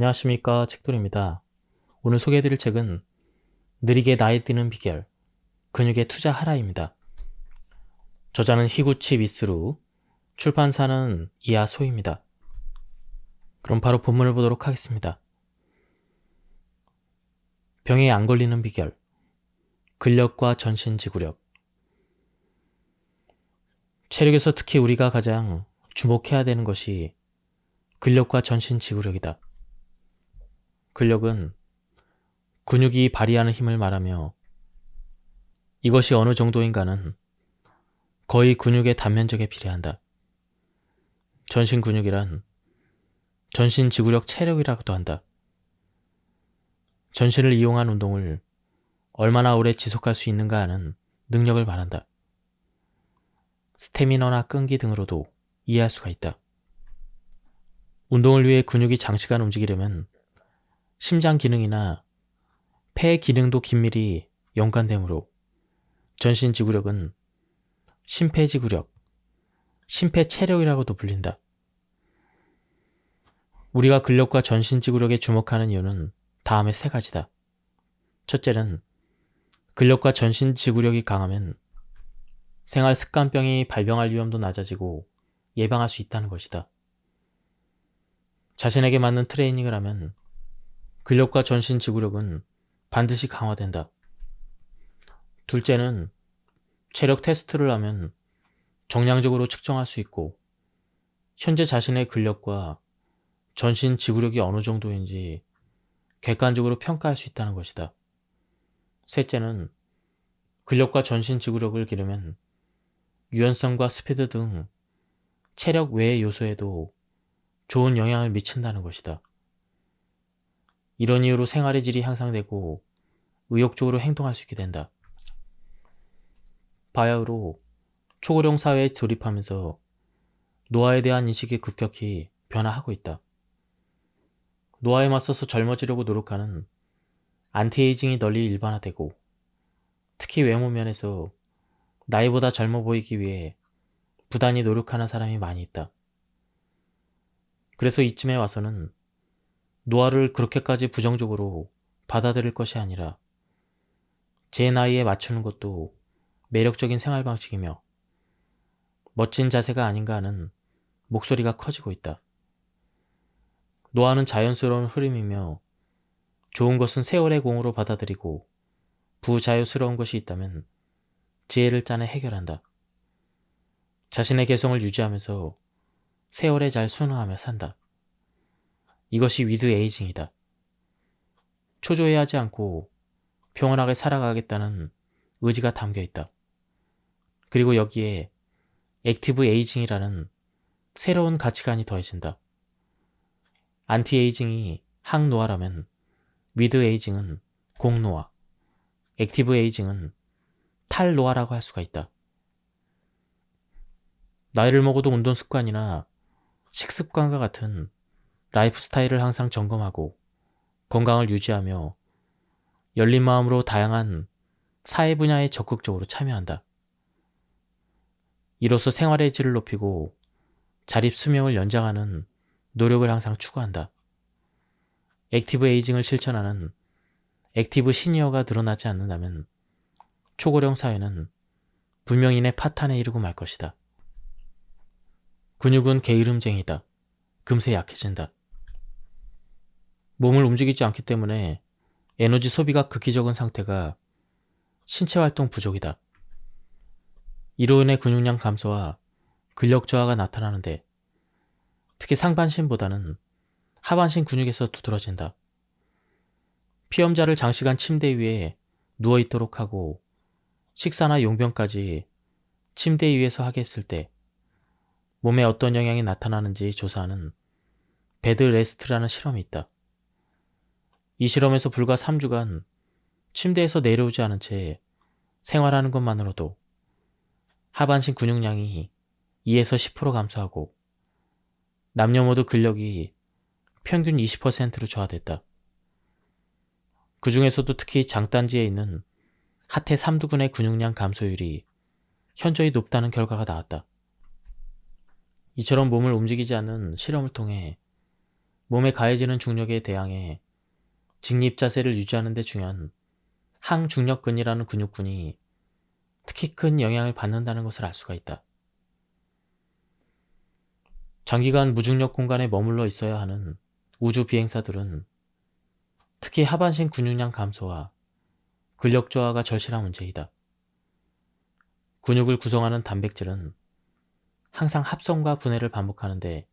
안녕하십니까, 책돌입니다. 오늘 소개해드릴 책은 느리게 나이 드는 비결, 근육에 투자하라입니다. 저자는 히구치 미스루, 출판사는 이하소입니다. 그럼 바로 본문을 보도록 하겠습니다. 병에 안 걸리는 비결, 근력과 전신지구력. 체력에서 특히 우리가 가장 주목해야 되는 것이 근력과 전신지구력이다. 근력은 근육이 발휘하는 힘을 말하며 이것이 어느 정도인가는 거의 근육의 단면적에 비례한다. 전신 근육이란 전신 지구력 체력이라고도 한다. 전신을 이용한 운동을 얼마나 오래 지속할 수 있는가 하는 능력을 말한다. 스태미너나 끈기 등으로도 이해할 수가 있다. 운동을 위해 근육이 장시간 움직이려면 심장 기능이나 폐 기능도 긴밀히 연관되므로 전신 지구력은 심폐지구력, 심폐체력이라고도 불린다. 우리가 근력과 전신지구력에 주목하는 이유는 다음의 세 가지다. 첫째는 근력과 전신지구력이 강하면 생활습관병이 발병할 위험도 낮아지고 예방할 수 있다는 것이다. 자신에게 맞는 트레이닝을 하면 근력과 전신지구력은 반드시 강화된다. 둘째는 체력 테스트를 하면 정량적으로 측정할 수 있고 현재 자신의 근력과 전신 지구력이 어느 정도인지 객관적으로 평가할 수 있다는 것이다. 셋째는 근력과 전신 지구력을 기르면 유연성과 스피드 등 체력 외의 요소에도 좋은 영향을 미친다는 것이다. 이런 이유로 생활의 질이 향상되고 의욕적으로 행동할 수 있게 된다. 바야흐로 초고령 사회에 돌입하면서 노화에 대한 인식이 급격히 변화하고 있다. 노화에 맞서서 젊어지려고 노력하는 안티에이징이 널리 일반화되고 특히 외모 면에서 나이보다 젊어 보이기 위해 부단히 노력하는 사람이 많이 있다. 그래서 이쯤에 와서는 노화를 그렇게까지 부정적으로 받아들일 것이 아니라 제 나이에 맞추는 것도 매력적인 생활 방식이며 멋진 자세가 아닌가 하는 목소리가 커지고 있다. 노화는 자연스러운 흐름이며 좋은 것은 세월의 공으로 받아들이고 부자유스러운 것이 있다면 지혜를 짜내 해결한다. 자신의 개성을 유지하면서 세월에 잘 순응하며 산다. 이것이 위드 에이징이다. 초조해하지 않고 평온하게 살아가겠다는 의지가 담겨 있다. 그리고 여기에 액티브 에이징이라는 새로운 가치관이 더해진다. 안티에이징이 항노화라면 위드 에이징은 공노화, 액티브 에이징은 탈노화라고 할 수가 있다. 나이를 먹어도 운동 습관이나 식습관과 같은 라이프 스타일을 항상 점검하고 건강을 유지하며 열린 마음으로 다양한 사회 분야에 적극적으로 참여한다. 이로써 생활의 질을 높이고 자립 수명을 연장하는 노력을 항상 추구한다. 액티브 에이징을 실천하는 액티브 시니어가 드러나지 않는다면 초고령 사회는 불명인의 파탄에 이르고 말 것이다. 근육은 게으름쟁이다. 금세 약해진다. 몸을 움직이지 않기 때문에 에너지 소비가 극히 적은 상태가 신체 활동 부족이다. 이로 인해 근육량 감소와 근력 저하가 나타나는데 특히 상반신보다는 하반신 근육에서 두드러진다. 피험자를 장시간 침대 위에 누워있도록 하고 식사나 용변까지 침대 위에서 하게 했을 때 몸에 어떤 영향이 나타나는지 조사하는 베드 레스트라는 실험이 있다. 이 실험에서 불과 3주간 침대에서 내려오지 않은 채 생활하는 것만으로도 하반신 근육량이 2에서 10% 감소하고 남녀 모두 근력이 평균 20%로 저하됐다. 그 중에서도 특히 장단지에 있는 하태 삼두근의 근육량 감소율이 현저히 높다는 결과가 나왔다. 이처럼 몸을 움직이지 않는 실험을 통해 몸에 가해지는 중력에 대항해 직립 자세를 유지하는 데 중요한 항중력근이라는 근육군이 특히 큰 영향을 받는다는 것을 알 수가 있다. 장기간 무중력 공간에 머물러 있어야 하는 우주 비행사들은 특히 하반신 근육량 감소와 근력 저하가 절실한 문제이다. 근육을 구성하는 단백질은 항상 합성과 분해를 반복하는데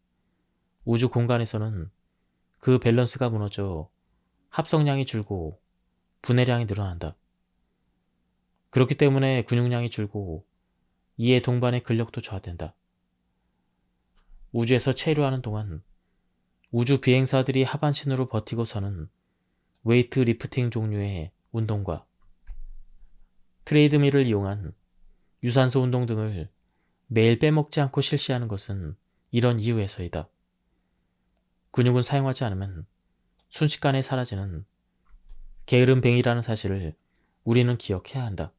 우주 공간에서는 그 밸런스가 무너져 합성량이 줄고 분해량이 늘어난다. 그렇기 때문에 근육량이 줄고 이에 동반의 근력도 저하된다. 우주에서 체류하는 동안 우주 비행사들이 하반신으로 버티고서는 웨이트 리프팅 종류의 운동과 트레이드밀을 이용한 유산소 운동 등을 매일 빼먹지 않고 실시하는 것은 이런 이유에서이다. 근육은 사용하지 않으면 순식간에 사라지는 게으름뱅이라는 사실을 우리는 기억해야 한다.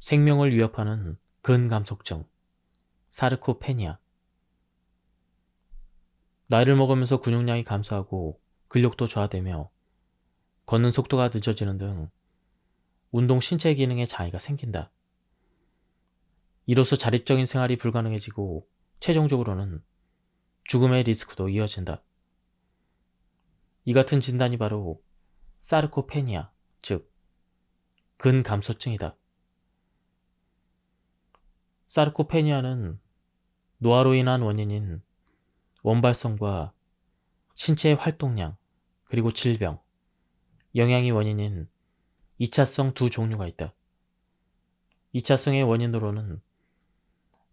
생명을 위협하는 근감속증, 사르코페니아. 나이를 먹으면서 근육량이 감소하고 근력도 저하되며 걷는 속도가 늦어지는 등 운동 신체 기능에 장애가 생긴다. 이로써 자립적인 생활이 불가능해지고 최종적으로는 죽음의 리스크도 이어진다. 이 같은 진단이 바로 사르코페니아, 즉 근감소증이다. 사르코페니아는 노화로 인한 원인인 원발성과 신체의 활동량, 그리고 질병, 영양이 원인인 2차성 두 종류가 있다. 2차성의 원인으로는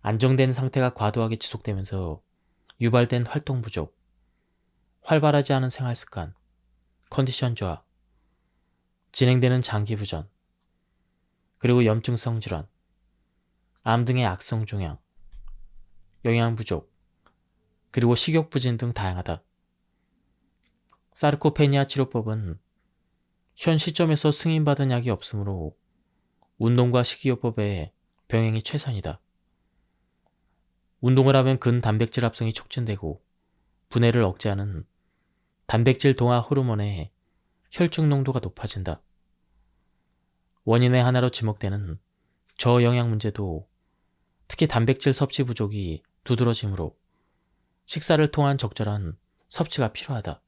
안정된 상태가 과도하게 지속되면서 유발된 활동 부족, 활발하지 않은 생활 습관, 컨디션 저하, 진행되는 장기 부전, 그리고 염증성 질환, 암 등의 악성 종양, 영양 부족, 그리고 식욕 부진 등 다양하다. 사르코페니아 치료법은 현 시점에서 승인받은 약이 없으므로 운동과 식이요법의 병행이 최선이다. 운동을 하면 근단백질 합성이 촉진되고 분해를 억제하는 단백질 동화 호르몬의 혈중 농도가 높아진다. 원인의 하나로 지목되는 저영양 문제도 특히 단백질 섭취 부족이 두드러지므로 식사를 통한 적절한 섭취가 필요하다.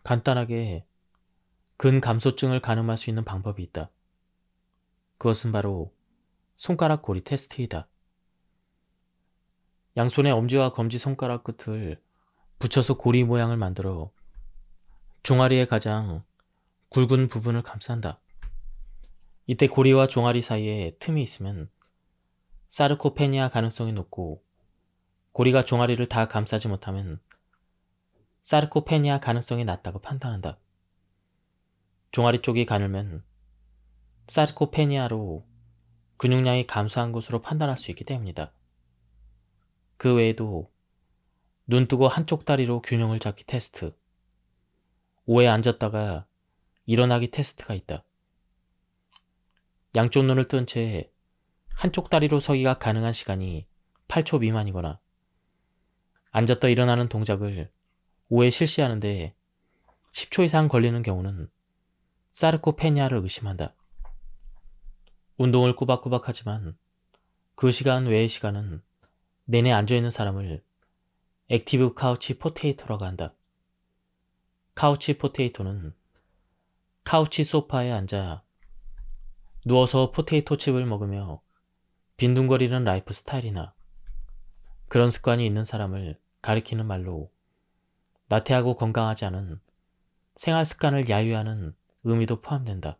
간단하게 근감소증을 가늠할 수 있는 방법이 있다. 그것은 바로 손가락 고리 테스트이다. 양손의 엄지와 검지손가락 끝을 붙여서 고리 모양을 만들어 종아리의 가장 굵은 부분을 감싼다. 이때 고리와 종아리 사이에 틈이 있으면 사르코페니아 가능성이 높고 고리가 종아리를 다 감싸지 못하면 사르코페니아 가능성이 낮다고 판단한다. 종아리 쪽이 가늘면 사르코페니아로 근육량이 감소한 것으로 판단할 수 있기 때문이다. 그 외에도 눈 뜨고 한쪽 다리로 균형을 잡기 테스트, 오에 앉았다가 일어나기 테스트가 있다. 양쪽 눈을 뜬 채 한쪽 다리로 서기가 가능한 시간이 8초 미만이거나 앉았다 일어나는 동작을 5회 실시하는데 10초 이상 걸리는 경우는 사르코페니아를 의심한다. 운동을 꾸박꾸박 하지만 그 시간 외의 시간은 내내 앉아있는 사람을 액티브 카우치 포테이토라고 한다. 카우치 포테이토는 카우치 소파에 앉아 누워서 포테이토 칩을 먹으며 빈둥거리는 라이프 스타일이나 그런 습관이 있는 사람을 가리키는 말로 나태하고 건강하지 않은 생활 습관을 야유하는 의미도 포함된다.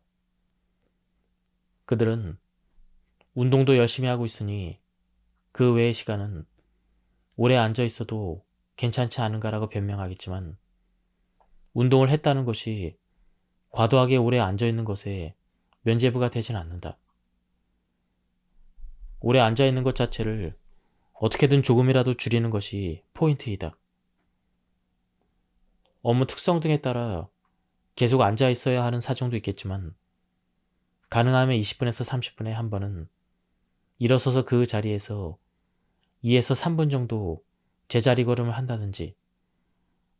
그들은 운동도 열심히 하고 있으니 그 외의 시간은 오래 앉아 있어도 괜찮지 않은가라고 변명하겠지만 운동을 했다는 것이 과도하게 오래 앉아 있는 것에 면죄부가 되진 않는다. 오래 앉아 있는 것 자체를 어떻게든 조금이라도 줄이는 것이 포인트이다. 업무 특성 등에 따라 계속 앉아 있어야 하는 사정도 있겠지만 가능하면 20분에서 30분에 한 번은 일어서서 그 자리에서 2에서 3분 정도 제자리 걸음을 한다든지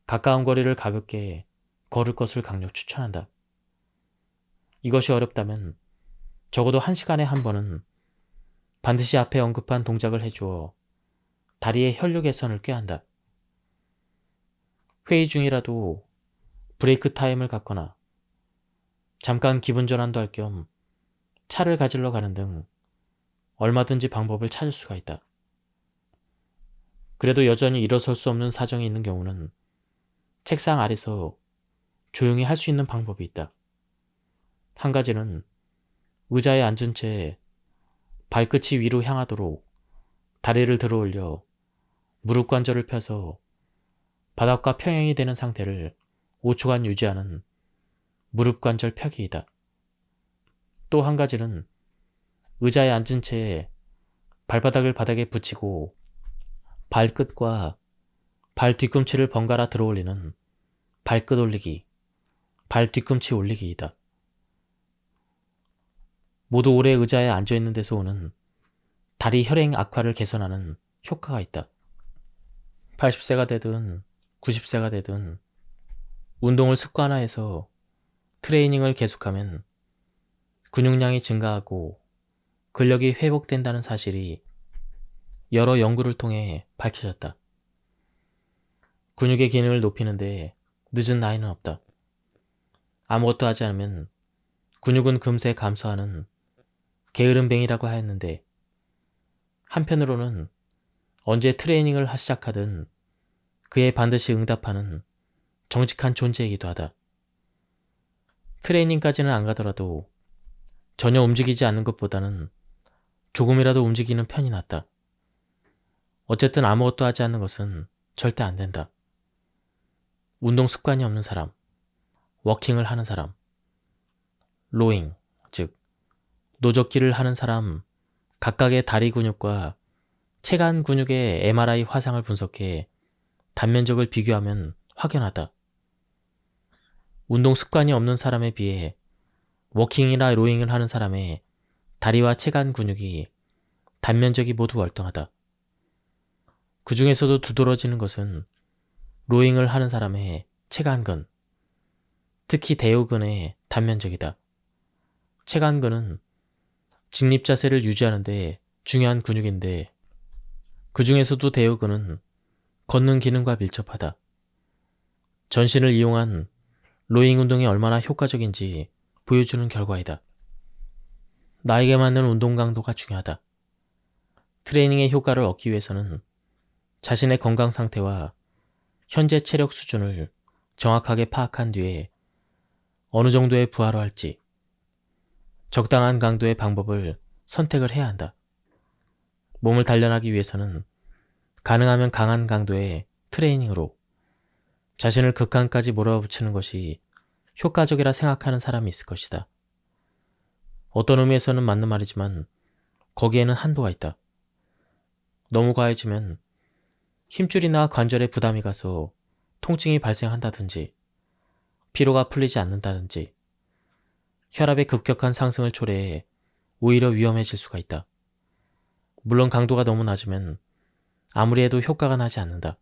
가까운 거리를 가볍게 걸을 것을 강력 추천한다. 이것이 어렵다면 적어도 1시간에 한 번은 반드시 앞에 언급한 동작을 해주어 다리의 혈류 개선을 꾀한다. 회의 중이라도 브레이크 타임을 갖거나 잠깐 기분 전환도 할 겸 차를 가지러 가는 등 얼마든지 방법을 찾을 수가 있다. 그래도 여전히 일어설 수 없는 사정이 있는 경우는 책상 아래서 조용히 할 수 있는 방법이 있다. 한 가지는 의자에 앉은 채 발끝이 위로 향하도록 다리를 들어 올려 무릎 관절을 펴서 바닥과 평행이 되는 상태를 5초간 유지하는 무릎 관절 펴기이다. 또 한 가지는 의자에 앉은 채 발바닥을 바닥에 붙이고 발끝과 발 뒤꿈치를 번갈아 들어 올리는 발끝 올리기, 발 뒤꿈치 올리기이다. 모두 오래 의자에 앉아있는 데서 오는 다리 혈행 악화를 개선하는 효과가 있다. 80세가 되든 90세가 되든 운동을 습관화해서 트레이닝을 계속하면 근육량이 증가하고 근력이 회복된다는 사실이 여러 연구를 통해 밝혀졌다. 근육의 기능을 높이는데 늦은 나이는 없다. 아무것도 하지 않으면 근육은 금세 감소하는 게으름뱅이라고 하였는데, 한편으로는 언제 트레이닝을 시작하든 그에 반드시 응답하는 정직한 존재이기도 하다. 트레이닝까지는 안 가더라도 전혀 움직이지 않는 것보다는 조금이라도 움직이는 편이 낫다. 어쨌든 아무것도 하지 않는 것은 절대 안 된다. 운동 습관이 없는 사람, 워킹을 하는 사람, 로잉, 즉 노젓기를 하는 사람 각각의 다리 근육과 체간 근육의 MRI 화상을 분석해 단면적을 비교하면 확연하다. 운동 습관이 없는 사람에 비해 워킹이나 로잉을 하는 사람의 다리와 체간 근육이 단면적이 모두 월등하다. 그 중에서도 두드러지는 것은 로잉을 하는 사람의 체간근, 특히 대요근의 단면적이다. 체간근은 직립 자세를 유지하는 데 중요한 근육인데, 그 중에서도 대요근은 걷는 기능과 밀접하다. 전신을 이용한 로잉 운동이 얼마나 효과적인지 보여주는 결과이다. 나에게 맞는 운동 강도가 중요하다. 트레이닝의 효과를 얻기 위해서는 자신의 건강 상태와 현재 체력 수준을 정확하게 파악한 뒤에 어느 정도의 부하로 할지 적당한 강도의 방법을 선택을 해야 한다. 몸을 단련하기 위해서는 가능하면 강한 강도의 트레이닝으로 자신을 극한까지 몰아붙이는 것이 효과적이라 생각하는 사람이 있을 것이다. 어떤 의미에서는 맞는 말이지만 거기에는 한도가 있다. 너무 과해지면 힘줄이나 관절에 부담이 가서 통증이 발생한다든지, 피로가 풀리지 않는다든지, 혈압의 급격한 상승을 초래해 오히려 위험해질 수가 있다. 물론 강도가 너무 낮으면 아무리 해도 효과가 나지 않는다.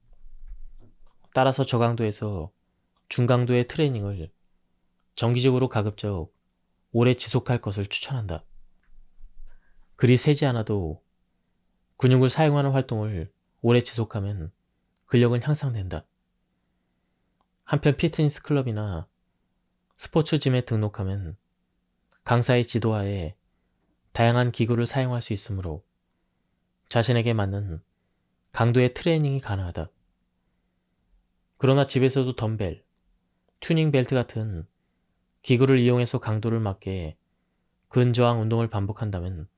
따라서 저강도에서 중강도의 트레이닝을 정기적으로 가급적 오래 지속할 것을 추천한다. 그리 세지 않아도 근육을 사용하는 활동을 오래 지속하면 근력은 향상된다. 한편 피트니스 클럽이나 스포츠 짐에 등록하면 강사의 지도하에 다양한 기구를 사용할 수 있으므로 자신에게 맞는 강도의 트레이닝이 가능하다. 그러나 집에서도 덤벨, 튜닝 벨트 같은 기구를 이용해서 강도를 맞게 근저항 운동을 반복한다면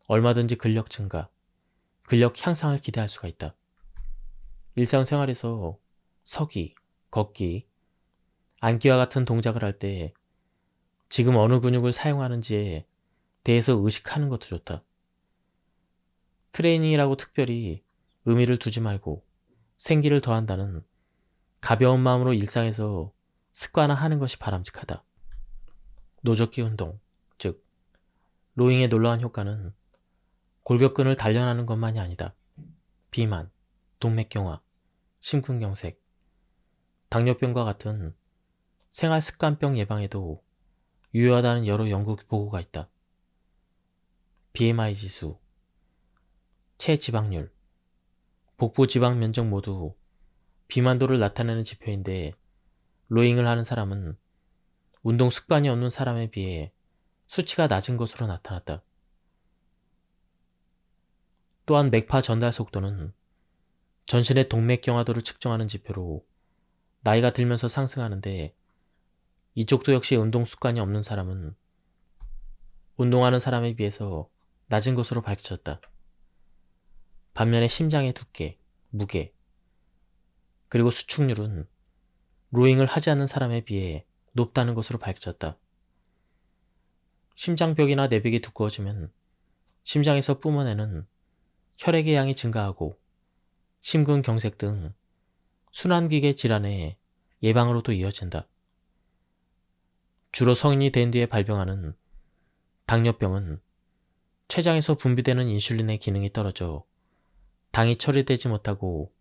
얼마든지 근력 증가, 근력 향상을 기대할 수가 있다. 일상생활에서 서기, 걷기, 앉기와 같은 동작을 할 때 지금 어느 근육을 사용하는지에 대해서 의식하는 것도 좋다. 트레이닝이라고 특별히 의미를 두지 말고 생기를 더한다는 가벼운 마음으로 일상에서 습관화하는 것이 바람직하다. 노젓기 운동, 즉 로잉의 놀라운 효과는 골격근을 단련하는 것만이 아니다. 비만, 동맥경화, 심근경색, 당뇨병과 같은 생활습관병 예방에도 유효하다는 여러 연구 보고가 있다. BMI 지수, 체지방률, 복부 지방 면적 모두 비만도를 나타내는 지표인데 로잉을 하는 사람은 운동 습관이 없는 사람에 비해 수치가 낮은 것으로 나타났다. 또한 맥파 전달 속도는 전신의 동맥 경화도를 측정하는 지표로 나이가 들면서 상승하는데 이쪽도 역시 운동 습관이 없는 사람은 운동하는 사람에 비해서 낮은 것으로 밝혀졌다. 반면에 심장의 두께, 무게, 그리고 수축률은 로잉을 하지 않는 사람에 비해 높다는 것으로 밝혀졌다. 심장벽이나 내벽이 두꺼워지면 심장에서 뿜어내는 혈액의 양이 증가하고 심근경색 등 순환기계 질환의 예방으로도 이어진다. 주로 성인이 된 뒤에 발병하는 당뇨병은 췌장에서 분비되는 인슐린의 기능이 떨어져 당이 처리되지 못하고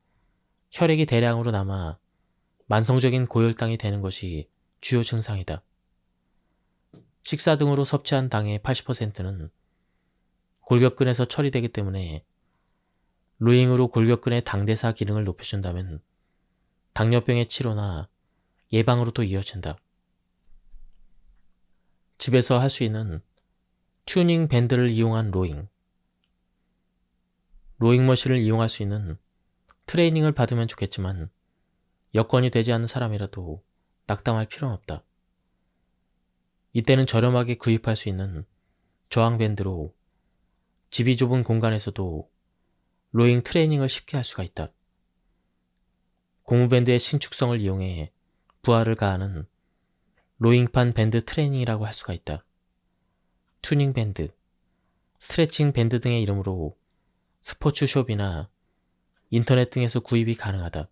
혈액이 대량으로 남아 만성적인 고혈당이 되는 것이 주요 증상이다. 식사 등으로 섭취한 당의 80%는 골격근에서 처리되기 때문에 로잉으로 골격근의 당대사 기능을 높여준다면 당뇨병의 치료나 예방으로도 이어진다. 집에서 할 수 있는 튜닝 밴드를 이용한 로잉. 로잉머신을 이용할 수 있는 트레이닝을 받으면 좋겠지만 여건이 되지 않는 사람이라도 낙담할 필요는 없다. 이때는 저렴하게 구입할 수 있는 저항밴드로 집이 좁은 공간에서도 로잉 트레이닝을 쉽게 할 수가 있다. 고무밴드의 신축성을 이용해 부하를 가하는 로잉판 밴드 트레이닝이라고 할 수가 있다. 튜닝 밴드, 스트레칭 밴드 등의 이름으로 스포츠숍이나 인터넷 등에서 구입이 가능하다.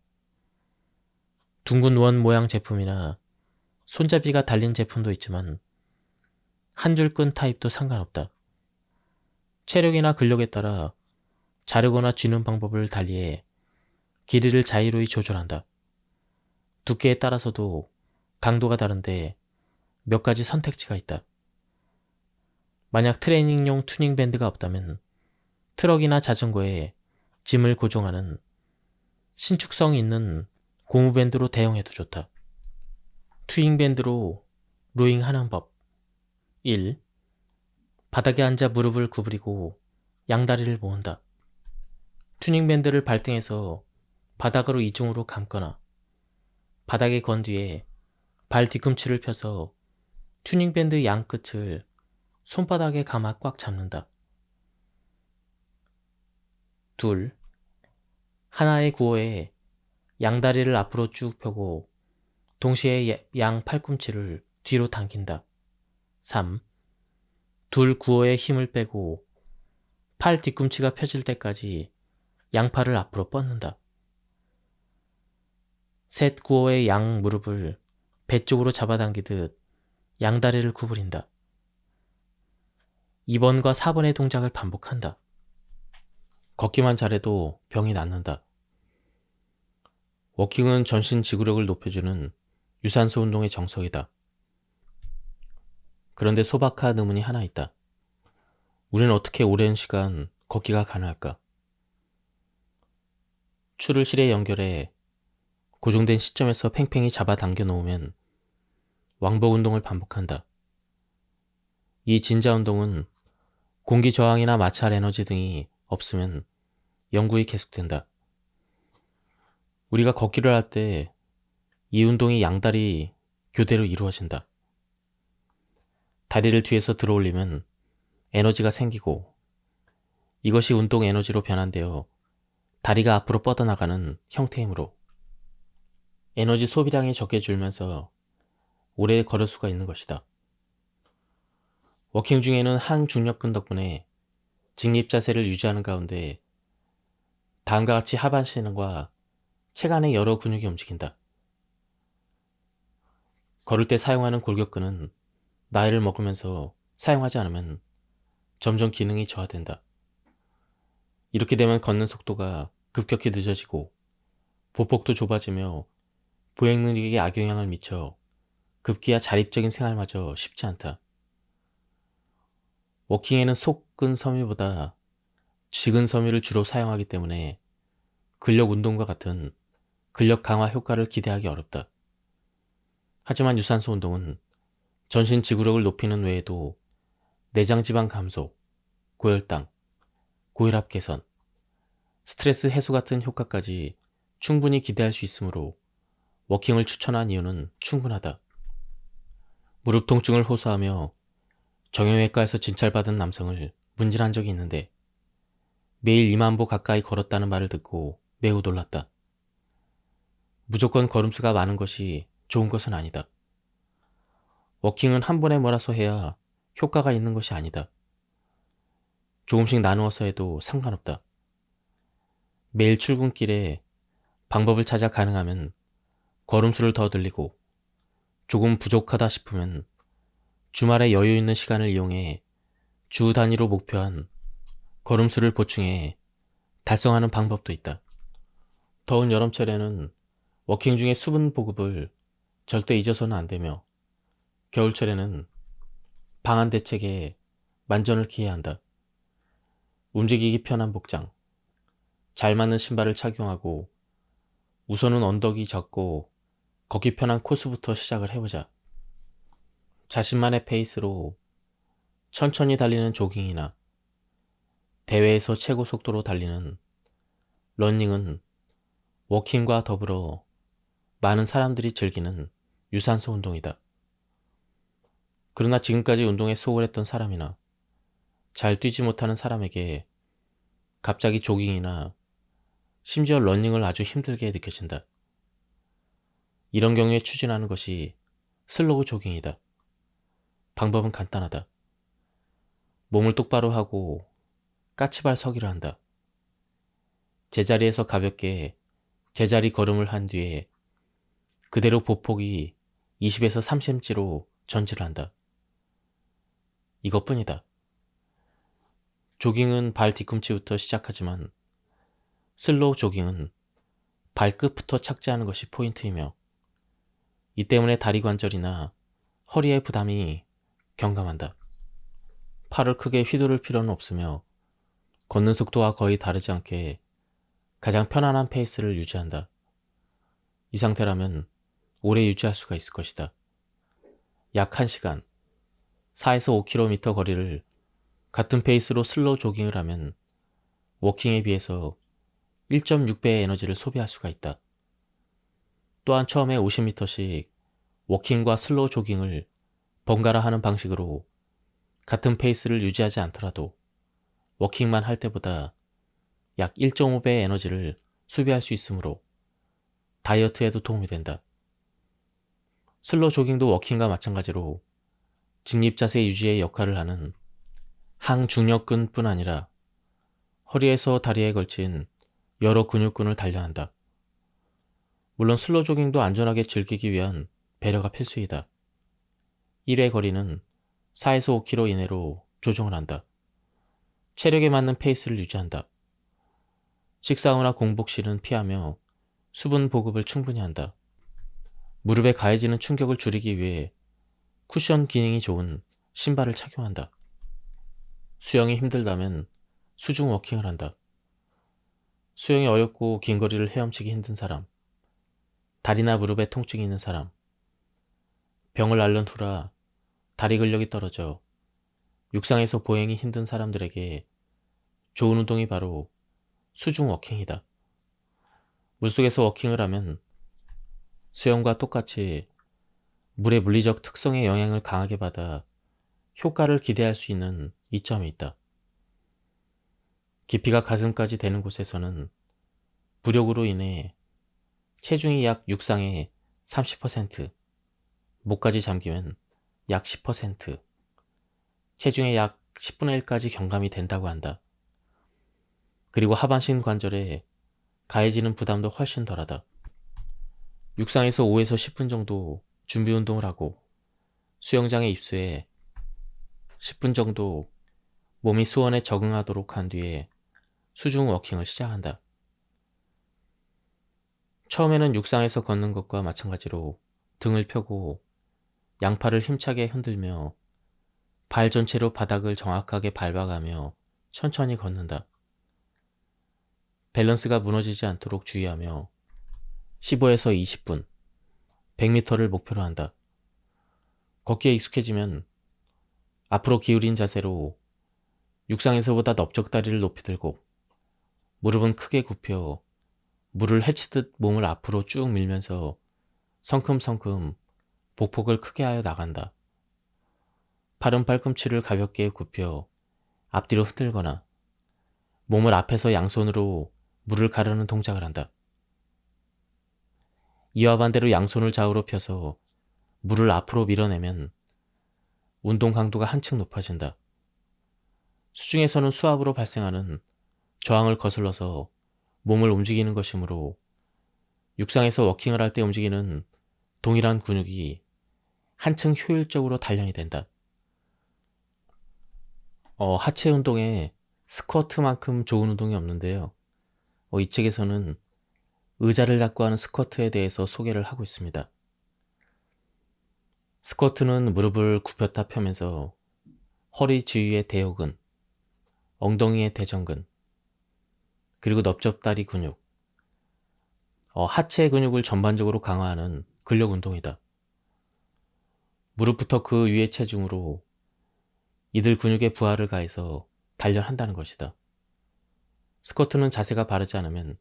둥근 원 모양 제품이나 손잡이가 달린 제품도 있지만 한 줄 끈 타입도 상관없다. 체력이나 근력에 따라 자르거나 쥐는 방법을 달리해 길이를 자유로이 조절한다. 두께에 따라서도 강도가 다른데 몇 가지 선택지가 있다. 만약 트레이닝용 튜닝 밴드가 없다면 트럭이나 자전거에 짐을 고정하는 신축성 있는 고무밴드로 대용해도 좋다. 튜닝 밴드로 로잉하는 법. 1. 바닥에 앉아 무릎을 구부리고 양다리를 모은다. 튜닝 밴드를 발등에서 바닥으로 이중으로 감거나 바닥에 건 뒤에 발 뒤꿈치를 펴서 튜닝 밴드 양 끝을 손바닥에 감아 꽉 잡는다. 2. 하나의 구호에 양다리를 앞으로 쭉 펴고 동시에 양 팔꿈치를 뒤로 당긴다. 3. 둘 구호에 힘을 빼고 팔 뒤꿈치가 펴질 때까지 양팔을 앞으로 뻗는다. 셋 구호의 양 무릎을 배 쪽으로 잡아당기듯 양다리를 구부린다. 2번과 4번의 동작을 반복한다. 걷기만 잘해도 병이 낫는다. 워킹은 전신 지구력을 높여주는 유산소 운동의 정석이다. 그런데 소박한 의문이 하나 있다. 우리는 어떻게 오랜 시간 걷기가 가능할까? 추를 실에 연결해 고정된 시점에서 팽팽히 잡아당겨 놓으면 왕복 운동을 반복한다. 이 진자 운동은 공기 저항이나 마찰 에너지 등이 없으면 영구히 계속된다. 우리가 걷기를 할 때 이 운동이 양다리 교대로 이루어진다. 다리를 뒤에서 들어올리면 에너지가 생기고 이것이 운동 에너지로 변환되어 다리가 앞으로 뻗어나가는 형태이므로 에너지 소비량이 적게 줄면서 오래 걸을 수가 있는 것이다. 워킹 중에는 항중력근 덕분에 직립 자세를 유지하는 가운데 다음과 같이 하반신과 체간의 여러 근육이 움직인다. 걸을 때 사용하는 골격근은 나이를 먹으면서 사용하지 않으면 점점 기능이 저하된다. 이렇게 되면 걷는 속도가 급격히 늦어지고 보폭도 좁아지며 보행 능력에 악영향을 미쳐 급기야 자립적인 생활마저 쉽지 않다. 워킹에는 속근 섬유보다 직근 섬유를 주로 사용하기 때문에 근력 운동과 같은 근력 강화 효과를 기대하기 어렵다. 하지만 유산소 운동은 전신 지구력을 높이는 외에도 내장 지방 감소, 고혈당, 고혈압 개선, 스트레스 해소 같은 효과까지 충분히 기대할 수 있으므로 워킹을 추천한 이유는 충분하다. 무릎 통증을 호소하며 정형외과에서 진찰받은 남성을 문질한 적이 있는데 매일 2만 보 가까이 걸었다는 말을 듣고 매우 놀랐다. 무조건 걸음수가 많은 것이 좋은 것은 아니다. 워킹은 한 번에 몰아서 해야 효과가 있는 것이 아니다. 조금씩 나누어서 해도 상관없다. 매일 출근길에 방법을 찾아 가능하면 걸음수를 더 늘리고 조금 부족하다 싶으면 주말에 여유 있는 시간을 이용해 주 단위로 목표한 걸음수를 보충해 달성하는 방법도 있다. 더운 여름철에는 워킹 중에 수분 보급을 절대 잊어서는 안 되며 겨울철에는 방한 대책에 만전을 기해야 한다. 움직이기 편한 복장, 잘 맞는 신발을 착용하고 우선은 언덕이 적고 걷기 편한 코스부터 시작을 해보자. 자신만의 페이스로 천천히 달리는 조깅이나 대회에서 최고 속도로 달리는 러닝은 워킹과 더불어 많은 사람들이 즐기는 유산소 운동이다. 그러나 지금까지 운동에 소홀했던 사람이나 잘 뛰지 못하는 사람에게 갑자기 조깅이나 심지어 러닝을 아주 힘들게 느껴진다. 이런 경우에 추진하는 것이 슬로우 조깅이다. 방법은 간단하다. 몸을 똑바로 하고 까치발 서기를 한다. 제자리에서 가볍게 제자리 걸음을 한 뒤에 그대로 보폭이 20에서 30cm로 전진을 한다. 이것뿐이다. 조깅은 발 뒤꿈치부터 시작하지만 슬로우 조깅은 발끝부터 착지하는 것이 포인트이며 이 때문에 다리 관절이나 허리의 부담이 경감한다. 팔을 크게 휘두를 필요는 없으며 걷는 속도와 거의 다르지 않게 가장 편안한 페이스를 유지한다. 이 상태라면 오래 유지할 수가 있을 것이다. 약 1시간, 4에서 5km 거리를 같은 페이스로 슬로우 조깅을 하면 워킹에 비해서 1.6배의 에너지를 소비할 수가 있다. 또한 처음에 50m씩 워킹과 슬로우 조깅을 번갈아 하는 방식으로 같은 페이스를 유지하지 않더라도 워킹만 할 때보다 약 1.5배의 에너지를 소비할 수 있으므로 다이어트에도 도움이 된다. 슬로우 조깅도 워킹과 마찬가지로 직립자세 유지의 역할을 하는 항중력근뿐 아니라 허리에서 다리에 걸친 여러 근육군을 단련한다. 물론 슬로우 조깅도 안전하게 즐기기 위한 배려가 필수이다. 1회 거리는 4에서 5km 이내로 조정을 한다. 체력에 맞는 페이스를 유지한다. 식사 후나 공복 시는 피하며 수분 보급을 충분히 한다. 무릎에 가해지는 충격을 줄이기 위해 쿠션 기능이 좋은 신발을 착용한다. 수영이 힘들다면 수중 워킹을 한다. 수영이 어렵고 긴 거리를 헤엄치기 힘든 사람, 다리나 무릎에 통증이 있는 사람, 병을 앓는 후라 다리 근력이 떨어져 육상에서 보행이 힘든 사람들에게 좋은 운동이 바로 수중 워킹이다. 물속에서 워킹을 하면 수영과 똑같이 물의 물리적 특성의 영향을 강하게 받아 효과를 기대할 수 있는 이점이 있다. 깊이가 가슴까지 되는 곳에서는 부력으로 인해 체중이 약 육상의 30%, 목까지 잠기면 약 10%, 체중의 약 10분의 1까지 경감이 된다고 한다. 그리고 하반신 관절에 가해지는 부담도 훨씬 덜하다. 육상에서 5에서 10분 정도 준비 운동을 하고 수영장에 입수해 10분 정도 몸이 수온에 적응하도록 한 뒤에 수중 워킹을 시작한다. 처음에는 육상에서 걷는 것과 마찬가지로 등을 펴고 양팔을 힘차게 흔들며 발 전체로 바닥을 정확하게 밟아가며 천천히 걷는다. 밸런스가 무너지지 않도록 주의하며 15에서 20분, 100m를 목표로 한다. 걷기에 익숙해지면 앞으로 기울인 자세로 육상에서보다 넓적다리를 높이 들고 무릎은 크게 굽혀 물을 헤치듯 몸을 앞으로 쭉 밀면서 성큼성큼 복폭을 크게 하여 나간다. 팔은 팔꿈치를 가볍게 굽혀 앞뒤로 흔들거나 몸을 앞에서 양손으로 물을 가르는 동작을 한다. 이와 반대로 양손을 좌우로 펴서 물을 앞으로 밀어내면 운동 강도가 한층 높아진다. 수중에서는 수압으로 발생하는 저항을 거슬러서 몸을 움직이는 것이므로 육상에서 워킹을 할 때 움직이는 동일한 근육이 한층 효율적으로 단련이 된다. 하체 운동에 스쿼트만큼 좋은 운동이 없는데요. 이 책에서는 의자를 잡고 하는 스쿼트에 대해서 소개를 하고 있습니다. 스쿼트는 무릎을 굽혔다 펴면서 허리 주위의 대요근, 엉덩이의 대전근, 그리고 넓적다리 근육, 하체 근육을 전반적으로 강화하는 근력 운동이다. 무릎부터 그 위의 체중으로 이들 근육에 부하를 가해서 단련한다는 것이다. 스쿼트는 자세가 바르지 않으면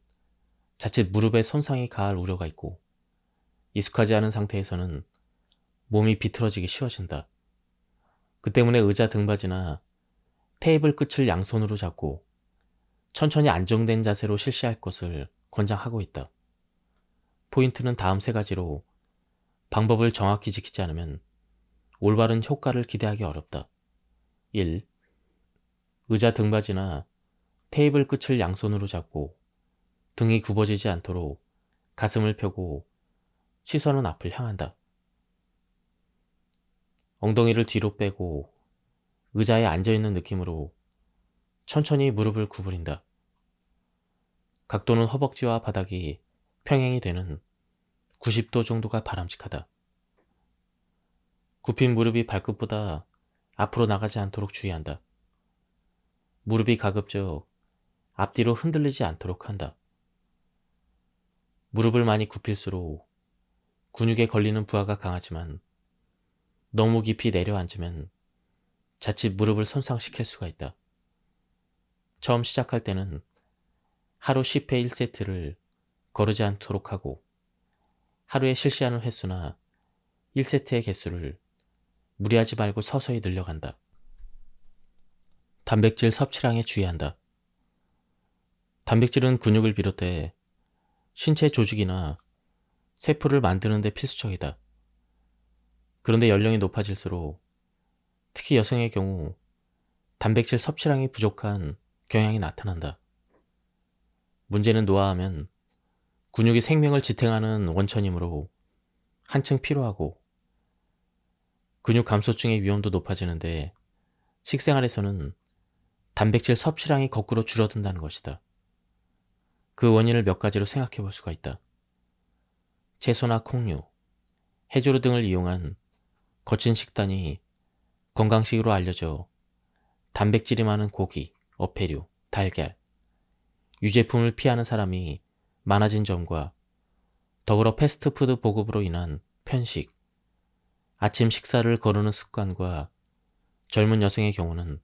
자칫 무릎에 손상이 가할 우려가 있고 익숙하지 않은 상태에서는 몸이 비틀어지기 쉬워진다. 그 때문에 의자 등받이나 테이블 끝을 양손으로 잡고 천천히 안정된 자세로 실시할 것을 권장하고 있다. 포인트는 다음 세 가지로 방법을 정확히 지키지 않으면 올바른 효과를 기대하기 어렵다. 1. 의자 등받이나 테이블 끝을 양손으로 잡고 등이 굽어지지 않도록 가슴을 펴고 시선은 앞을 향한다. 엉덩이를 뒤로 빼고 의자에 앉아있는 느낌으로 천천히 무릎을 구부린다. 각도는 허벅지와 바닥이 평행이 되는 90도 정도가 바람직하다. 굽힌 무릎이 발끝보다 앞으로 나가지 않도록 주의한다. 무릎이 가급적 앞뒤로 흔들리지 않도록 한다. 무릎을 많이 굽힐수록 근육에 걸리는 부하가 강하지만 너무 깊이 내려앉으면 자칫 무릎을 손상시킬 수가 있다. 처음 시작할 때는 하루 10회 1세트를 거르지 않도록 하고 하루에 실시하는 횟수나 1세트의 개수를 무리하지 말고 서서히 늘려간다. 단백질 섭취량에 주의한다. 단백질은 근육을 비롯해 신체 조직이나 세포를 만드는 데 필수적이다. 그런데 연령이 높아질수록 특히 여성의 경우 단백질 섭취량이 부족한 경향이 나타난다. 문제는 노화하면 근육이 생명을 지탱하는 원천이므로 한층 피로하고 근육 감소증의 위험도 높아지는데 식생활에서는 단백질 섭취량이 거꾸로 줄어든다는 것이다. 그 원인을 몇 가지로 생각해 볼 수가 있다. 채소나 콩류, 해조류 등을 이용한 거친 식단이 건강식으로 알려져 단백질이 많은 고기, 어패류, 달걀, 유제품을 피하는 사람이 많아진 점과 더불어 패스트푸드 보급으로 인한 편식, 아침 식사를 거르는 습관과 젊은 여성의 경우는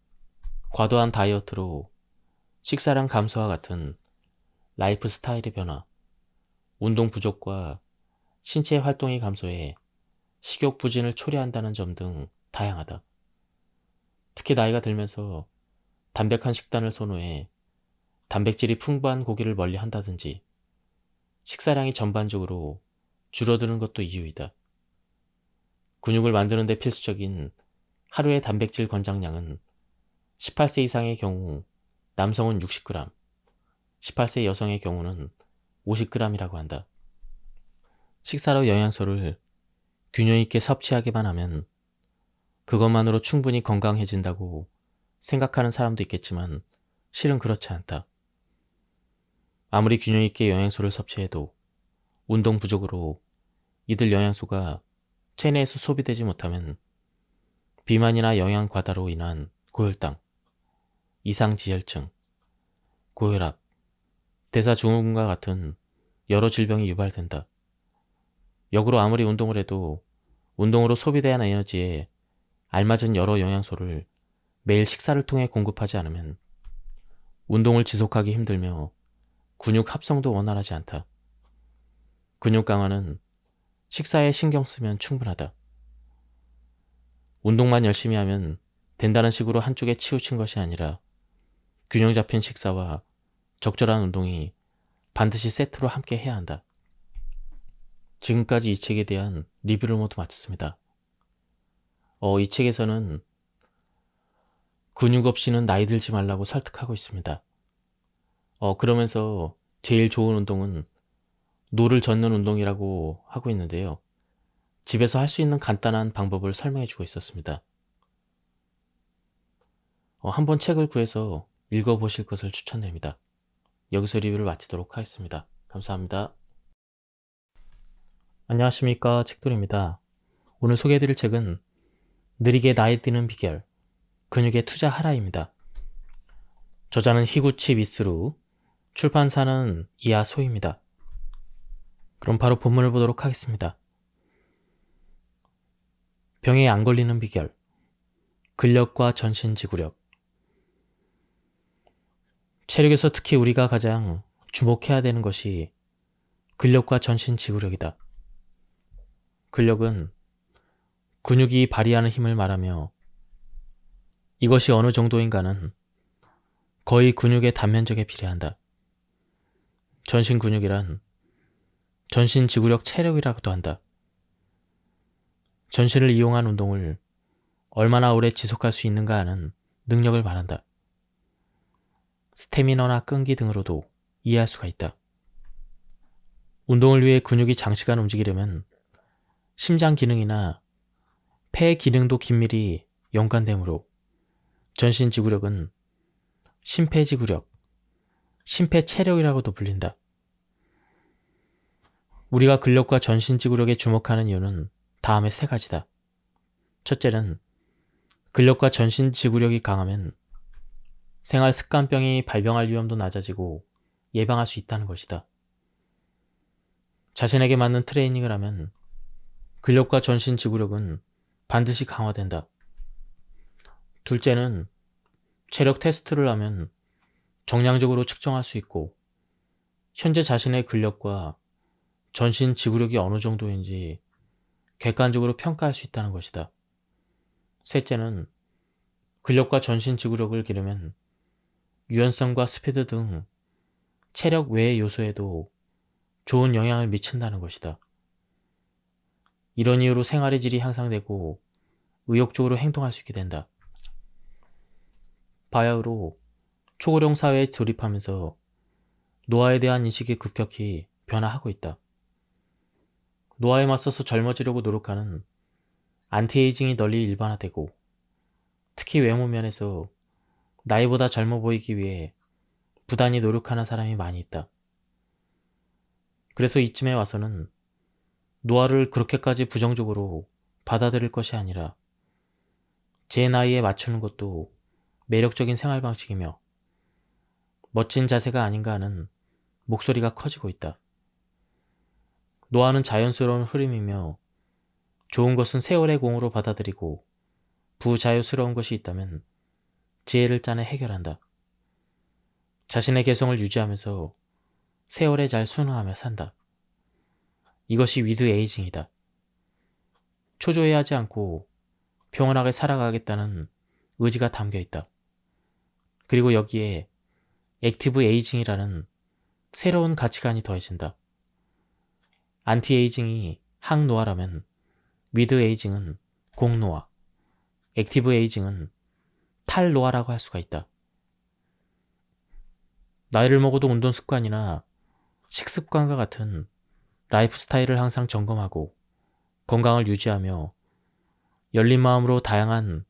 과도한 다이어트로 식사량 감소와 같은 라이프 스타일의 변화, 운동 부족과 신체 활동이 감소해 식욕 부진을 초래한다는 점 등 다양하다. 특히 나이가 들면서 담백한 식단을 선호해 단백질이 풍부한 고기를 멀리 한다든지 식사량이 전반적으로 줄어드는 것도 이유이다. 근육을 만드는 데 필수적인 하루의 단백질 권장량은 18세 이상의 경우 남성은 60g, 18세 여성의 경우는 50g이라고 한다. 식사로 영양소를 균형 있게 섭취하기만 하면 그것만으로 충분히 건강해진다고 생각하는 사람도 있겠지만 실은 그렇지 않다. 아무리 균형 있게 영양소를 섭취해도 운동 부족으로 이들 영양소가 체내에서 소비되지 못하면 비만이나 영양 과다로 인한 고혈당, 이상지혈증, 고혈압, 대사증후군과 같은 여러 질병이 유발된다. 역으로 아무리 운동을 해도 운동으로 소비돼야 하는 에너지에 알맞은 여러 영양소를 매일 식사를 통해 공급하지 않으면 운동을 지속하기 힘들며 근육 합성도 원활하지 않다. 근육 강화는 식사에 신경 쓰면 충분하다. 운동만 열심히 하면 된다는 식으로 한쪽에 치우친 것이 아니라 균형 잡힌 식사와 적절한 운동이 반드시 세트로 함께 해야 한다. 지금까지 이 책에 대한 리뷰를 모두 마쳤습니다. 이 책에서는 근육 없이는 나이 들지 말라고 설득하고 있습니다. 그러면서 제일 좋은 운동은 노를 젓는 운동이라고 하고 있는데요. 집에서 할 수 있는 간단한 방법을 설명해 주고 있었습니다. 한번 책을 구해서 읽어보실 것을 추천드립니다. 여기서 리뷰를 마치도록 하겠습니다. 감사합니다. 안녕하십니까, 책돌입니다. 오늘 소개해드릴 책은 느리게 나이 드는 비결, 근육에 투자하라입니다. 저자는 히구치 미스루, 출판사는 이하소입니다. 그럼 바로 본문을 보도록 하겠습니다. 병에 안 걸리는 비결, 근력과 전신지구력. 체력에서 특히 우리가 가장 주목해야 되는 것이 근력과 전신지구력이다. 근력은 근육이 발휘하는 힘을 말하며 이것이 어느 정도인가는 거의 근육의 단면적에 비례한다. 전신 근육이란 전신 지구력 체력이라고도 한다. 전신을 이용한 운동을 얼마나 오래 지속할 수 있는가 하는 능력을 말한다. 스태미너나 끈기 등으로도 이해할 수가 있다. 운동을 위해 근육이 장시간 움직이려면 심장 기능이나 폐 기능도 긴밀히 연관되므로 전신 지구력은 심폐지구력, 심폐체력이라고도 불린다. 우리가 근력과 전신 지구력에 주목하는 이유는 다음의 세 가지다. 첫째는 근력과 전신 지구력이 강하면 생활 습관병이 발병할 위험도 낮아지고 예방할 수 있다는 것이다. 자신에게 맞는 트레이닝을 하면 근력과 전신 지구력은 반드시 강화된다. 둘째는 체력 테스트를 하면 정량적으로 측정할 수 있고 현재 자신의 근력과 전신 지구력이 어느 정도인지 객관적으로 평가할 수 있다는 것이다. 셋째는 근력과 전신 지구력을 기르면 유연성과 스피드 등 체력 외의 요소에도 좋은 영향을 미친다는 것이다. 이런 이유로 생활의 질이 향상되고 의욕적으로 행동할 수 있게 된다. 바야흐로 초고령 사회에 돌입하면서 노화에 대한 인식이 급격히 변화하고 있다. 노화에 맞서서 젊어지려고 노력하는 안티에이징이 널리 일반화되고 특히 외모 면에서 나이보다 젊어 보이기 위해 부단히 노력하는 사람이 많이 있다. 그래서 이쯤에 와서는 노화를 그렇게까지 부정적으로 받아들일 것이 아니라 제 나이에 맞추는 것도 매력적인 생활 방식이며 멋진 자세가 아닌가 하는 목소리가 커지고 있다. 노화는 자연스러운 흐름이며 좋은 것은 세월의 공으로 받아들이고 부자유스러운 것이 있다면 지혜를 짜내 해결한다. 자신의 개성을 유지하면서 세월에 잘 순응하며 산다. 이것이 위드 에이징이다. 초조해하지 않고 평온하게 살아가겠다는 의지가 담겨 있다. 그리고 여기에 액티브 에이징이라는 새로운 가치관이 더해진다. 안티에이징이 항노화라면 미드 에이징은 공노화, 액티브 에이징은 탈노화라고 할 수가 있다. 나이를 먹어도 운동 습관이나 식습관과 같은 라이프 스타일을 항상 점검하고 건강을 유지하며 열린 마음으로 다양한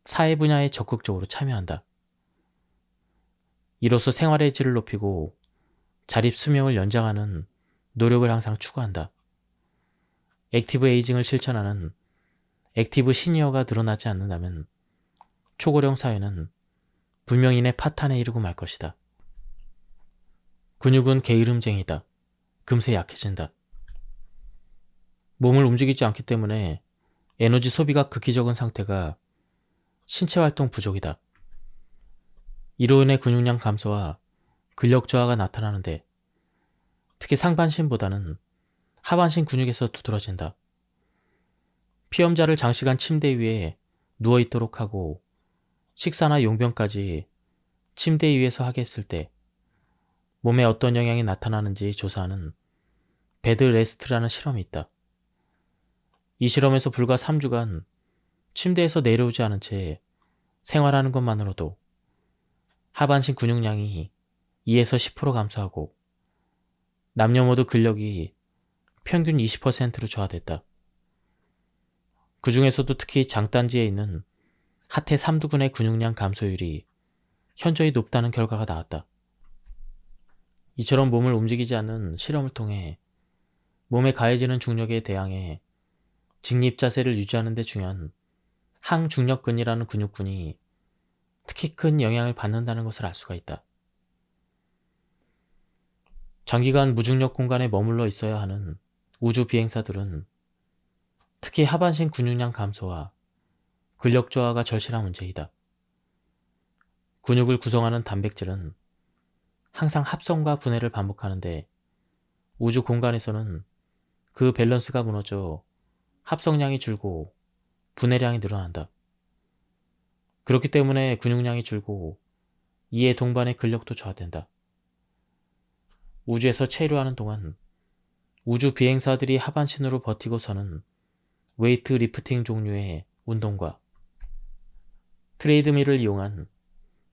사회 분야에 적극적으로 참여한다. 이로써 생활의 질을 높이고 자립 수명을 연장하는 노력을 항상 추구한다. 액티브 에이징을 실천하는 액티브 시니어가 늘어나지 않는다면 초고령 사회는 분명인의 파탄에 이르고 말 것이다. 근육은 게으름쟁이다. 금세 약해진다. 몸을 움직이지 않기 때문에 에너지 소비가 극히 적은 상태가 신체 활동 부족이다. 이로 인해 근육량 감소와 근력 저하가 나타나는데 특히 상반신보다는 하반신 근육에서 두드러진다. 피험자를 장시간 침대 위에 누워있도록 하고 식사나 용변까지 침대 위에서 하게 했을 때 몸에 어떤 영향이 나타나는지 조사하는 베드 레스트라는 실험이 있다. 이 실험에서 불과 3주간 침대에서 내려오지 않은 채 생활하는 것만으로도 하반신 근육량이 2에서 10% 감소하고 남녀 모두 근력이 평균 20%로 저하됐다. 그 중에서도 특히 장단지에 있는 하태 3두근의 근육량 감소율이 현저히 높다는 결과가 나왔다. 이처럼 몸을 움직이지 않는 실험을 통해 몸에 가해지는 중력에 대항해 직립 자세를 유지하는 데 중요한 항중력근이라는 근육군이 특히 큰 영향을 받는다는 것을 알 수가 있다. 장기간 무중력 공간에 머물러 있어야 하는 우주 비행사들은 특히 하반신 근육량 감소와 근력 저하가 절실한 문제이다. 근육을 구성하는 단백질은 항상 합성과 분해를 반복하는데 우주 공간에서는 그 밸런스가 무너져 합성량이 줄고 분해량이 늘어난다. 그렇기 때문에 근육량이 줄고 이에 동반의 근력도 저하된다. 우주에서 체류하는 동안 우주 비행사들이 하반신으로 버티고서는 웨이트 리프팅 종류의 운동과 트레이드밀을 이용한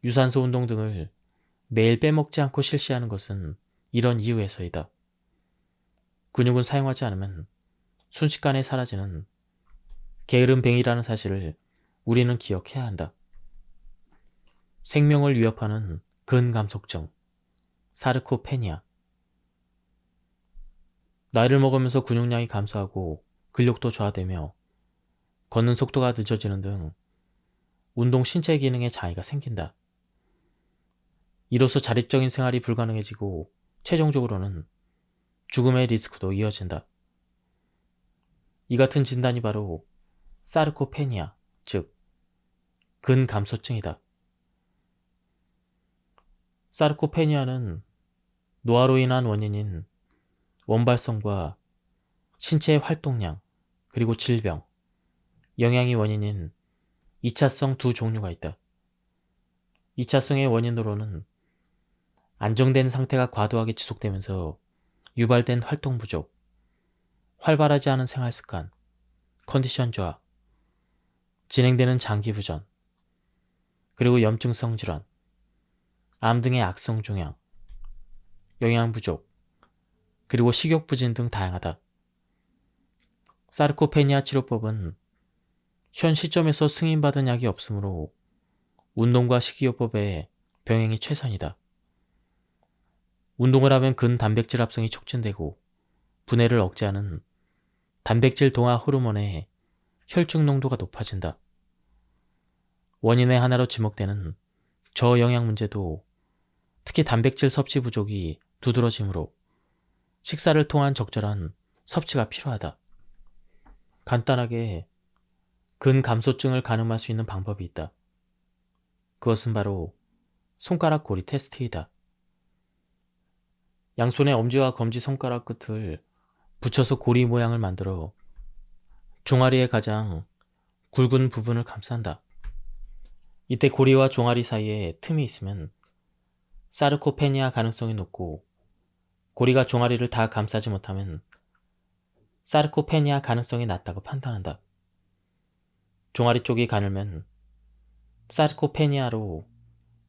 유산소 운동 등을 매일 빼먹지 않고 실시하는 것은 이런 이유에서이다. 근육은 사용하지 않으면 순식간에 사라지는 게으름뱅이라는 사실을 우리는 기억해야 한다. 생명을 위협하는 근감속증, 사르코페니아. 나이를 먹으면서 근육량이 감소하고 근력도 저하되며 걷는 속도가 늦어지는 등 운동 신체 기능에 장애가 생긴다. 이로써 자립적인 생활이 불가능해지고 최종적으로는 죽음의 리스크도 이어진다. 이 같은 진단이 바로 사르코페니아, 즉 근감소증이다. 사르코페니아는 노화로 인한 원인인 원발성과 신체의 활동량, 그리고 질병, 영양이 원인인 2차성 두 종류가 있다. 2차성의 원인으로는 안정된 상태가 과도하게 지속되면서 유발된 활동 부족, 활발하지 않은 생활 습관, 컨디션 저하, 진행되는 장기 부전, 그리고 염증성 질환, 암 등의 악성 종양, 영양 부족, 그리고 식욕 부진 등 다양하다. 사르코페니아 치료법은 현 시점에서 승인받은 약이 없으므로 운동과 식이요법의 병행이 최선이다. 운동을 하면 근단백질 합성이 촉진되고 분해를 억제하는 단백질 동화 호르몬의 혈중 농도가 높아진다. 원인의 하나로 지목되는 저영양 문제도 특히 단백질 섭취 부족이 두드러지므로 식사를 통한 적절한 섭취가 필요하다. 간단하게 근감소증을 가늠할 수 있는 방법이 있다. 그것은 바로 손가락 고리 테스트이다. 양손의 엄지와 검지손가락 끝을 붙여서 고리 모양을 만들어 종아리의 가장 굵은 부분을 감싼다. 이때 고리와 종아리 사이에 틈이 있으면 사르코페니아 가능성이 높고 고리가 종아리를 다 감싸지 못하면 사르코페니아 가능성이 낮다고 판단한다. 종아리 쪽이 가늘면 사르코페니아로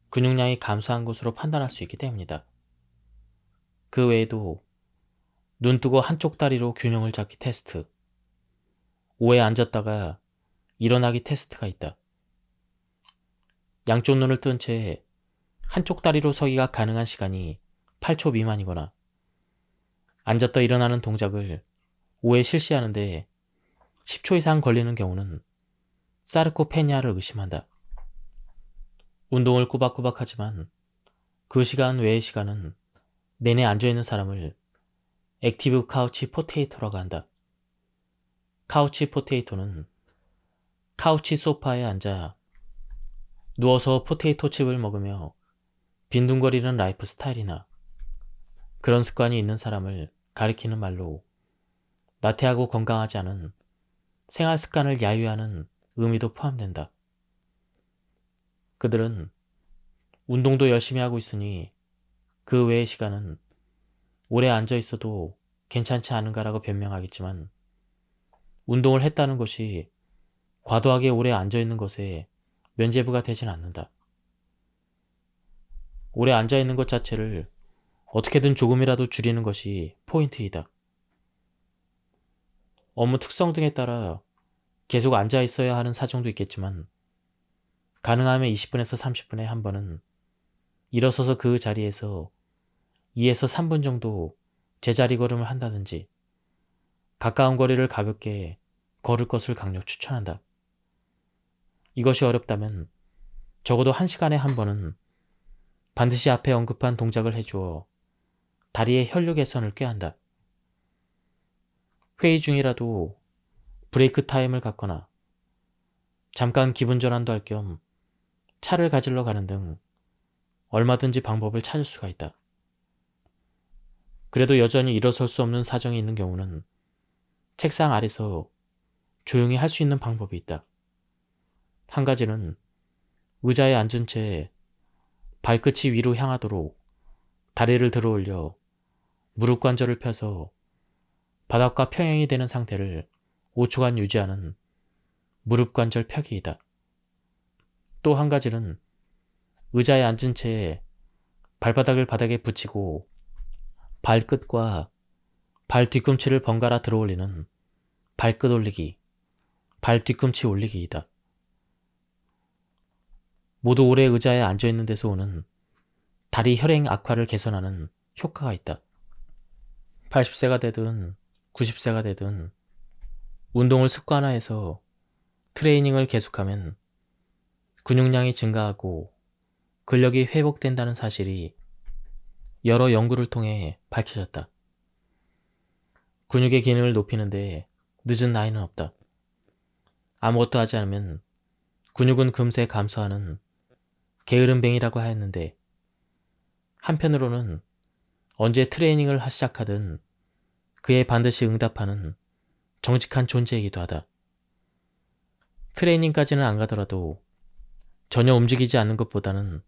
근육량이 감소한 것으로 판단할 수 있기 때문이다. 그 외에도 눈 뜨고 한쪽 다리로 균형을 잡기 테스트, 오에 앉았다가 일어나기 테스트가 있다. 양쪽 눈을 뜬 채 한쪽 다리로 서기가 가능한 시간이 8초 미만이거나 앉았다 일어나는 동작을 오래 실시하는데 10초 이상 걸리는 경우는 사르코페니아를 의심한다. 운동을 꾸박꾸박 하지만 그 시간 외의 시간은 내내 앉아있는 사람을 액티브 카우치 포테이토라고 한다. 카우치 포테이토는 카우치 소파에 앉아 누워서 포테이토 칩을 먹으며 빈둥거리는 라이프 스타일이나 그런 습관이 있는 사람을 가리키는 말로 나태하고 건강하지 않은 생활 습관을 야유하는 의미도 포함된다. 그들은 운동도 열심히 하고 있으니 그 외의 시간은 오래 앉아 있어도 괜찮지 않은가라고 변명하겠지만 운동을 했다는 것이 과도하게 오래 앉아 있는 것에 면죄부가 되진 않는다. 오래 앉아 있는 것 자체를 어떻게든 조금이라도 줄이는 것이 포인트이다. 업무 특성 등에 따라 계속 앉아 있어야 하는 사정도 있겠지만 가능하면 20분에서 30분에 한 번은 일어서서 그 자리에서 2에서 3분 정도 제자리 걸음을 한다든지 가까운 거리를 가볍게 걸을 것을 강력 추천한다. 이것이 어렵다면 적어도 1시간에 한 번은 반드시 앞에 언급한 동작을 해주어 다리의 혈류 개선을 꾀한다. 회의 중이라도 브레이크 타임을 갖거나 잠깐 기분 전환도 할 겸 차를 가지러 가는 등 얼마든지 방법을 찾을 수가 있다. 그래도 여전히 일어설 수 없는 사정이 있는 경우는 책상 아래서 조용히 할 수 있는 방법이 있다. 한 가지는 의자에 앉은 채 발끝이 위로 향하도록 다리를 들어 올려 무릎 관절을 펴서 바닥과 평행이 되는 상태를 5초간 유지하는 무릎 관절 펴기이다. 또 한 가지는 의자에 앉은 채 발바닥을 바닥에 붙이고 발끝과 발 뒤꿈치를 번갈아 들어 올리는 발끝 올리기, 발 뒤꿈치 올리기이다. 모두 오래 의자에 앉아있는 데서 오는 다리 혈행 악화를 개선하는 효과가 있다. 80세가 되든 90세가 되든 운동을 습관화해서 트레이닝을 계속하면 근육량이 증가하고 근력이 회복된다는 사실이 여러 연구를 통해 밝혀졌다. 근육의 기능을 높이는데 늦은 나이는 없다. 아무것도 하지 않으면 근육은 금세 감소하는 게으름뱅이라고 하였는데 한편으로는 언제 트레이닝을 시작하든 그에 반드시 응답하는 정직한 존재이기도 하다. 트레이닝까지는 안 가더라도 전혀 움직이지 않는 것보다는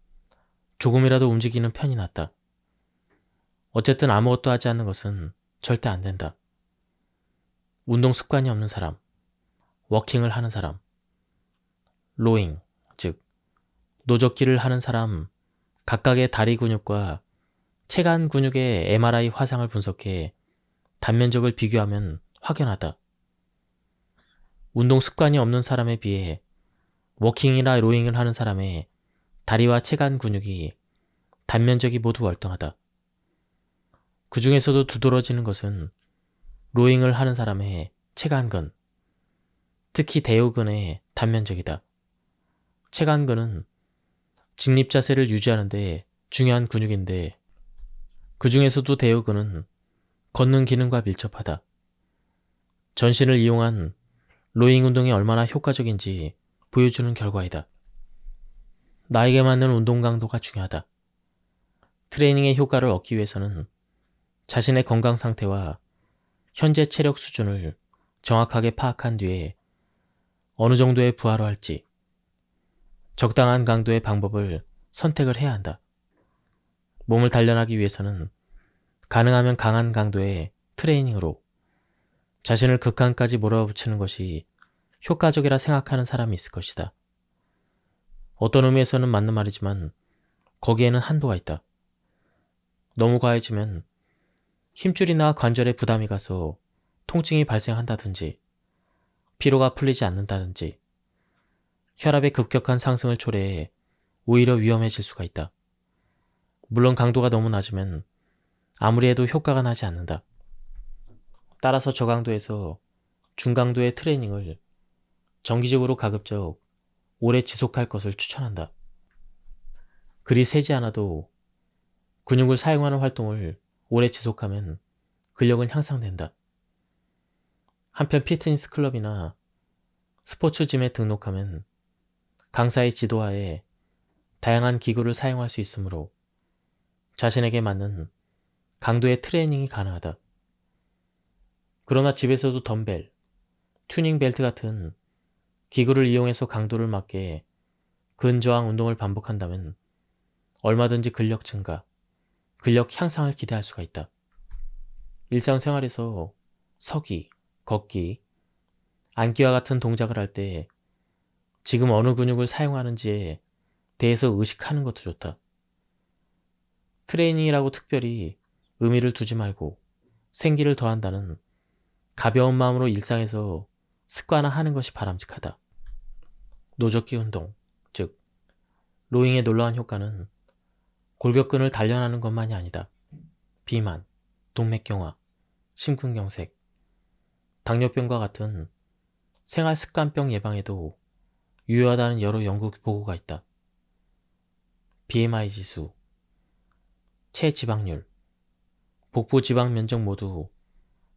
조금이라도 움직이는 편이 낫다. 어쨌든 아무것도 하지 않는 것은 절대 안 된다. 운동 습관이 없는 사람, 워킹을 하는 사람, 로잉, 즉 노젓기를 하는 사람 각각의 다리 근육과 체간 근육의 MRI 화상을 분석해 단면적을 비교하면 확연하다. 운동 습관이 없는 사람에 비해 워킹이나 로잉을 하는 사람의 다리와 체간 근육이 단면적이 모두 월등하다. 그 중에서도 두드러지는 것은 로잉을 하는 사람의 체간근, 특히 대요근의 단면적이다. 체간근은 직립 자세를 유지하는 데 중요한 근육인데 그 중에서도 대요근은 걷는 기능과 밀접하다. 전신을 이용한 로잉 운동이 얼마나 효과적인지 보여주는 결과이다. 나에게 맞는 운동 강도가 중요하다. 트레이닝의 효과를 얻기 위해서는 자신의 건강 상태와 현재 체력 수준을 정확하게 파악한 뒤에 어느 정도의 부하로 할지 적당한 강도의 방법을 선택을 해야 한다. 몸을 단련하기 위해서는 가능하면 강한 강도의 트레이닝으로 자신을 극한까지 몰아붙이는 것이 효과적이라 생각하는 사람이 있을 것이다. 어떤 의미에서는 맞는 말이지만 거기에는 한도가 있다. 너무 과해지면 힘줄이나 관절에 부담이 가서 통증이 발생한다든지 피로가 풀리지 않는다든지 혈압의 급격한 상승을 초래해 오히려 위험해질 수가 있다. 물론 강도가 너무 낮으면 아무리 해도 효과가 나지 않는다. 따라서 저강도에서 중강도의 트레이닝을 정기적으로 가급적 오래 지속할 것을 추천한다. 그리 세지 않아도 근육을 사용하는 활동을 오래 지속하면 근력은 향상된다. 한편 피트니스 클럽이나 스포츠 짐에 등록하면 강사의 지도하에 다양한 기구를 사용할 수 있으므로 자신에게 맞는 강도의 트레이닝이 가능하다. 그러나 집에서도 덤벨, 튜닝 벨트 같은 기구를 이용해서 강도를 맞게 근저항 운동을 반복한다면 얼마든지 근력 증가, 근력 향상을 기대할 수가 있다. 일상생활에서 서기, 걷기, 앉기와 같은 동작을 할 때 지금 어느 근육을 사용하는지에 대해서 의식하는 것도 좋다. 트레이닝이라고 특별히 의미를 두지 말고 생기를 더한다는 가벼운 마음으로 일상에서 습관화하는 것이 바람직하다. 노젓기 운동, 즉 로잉의 놀라운 효과는 골격근을 단련하는 것만이 아니다. 비만, 동맥경화, 심근경색, 당뇨병과 같은 생활습관병 예방에도 유효하다는 여러 연구 보고가 있다. BMI 지수, 체지방률, 복부 지방 면적 모두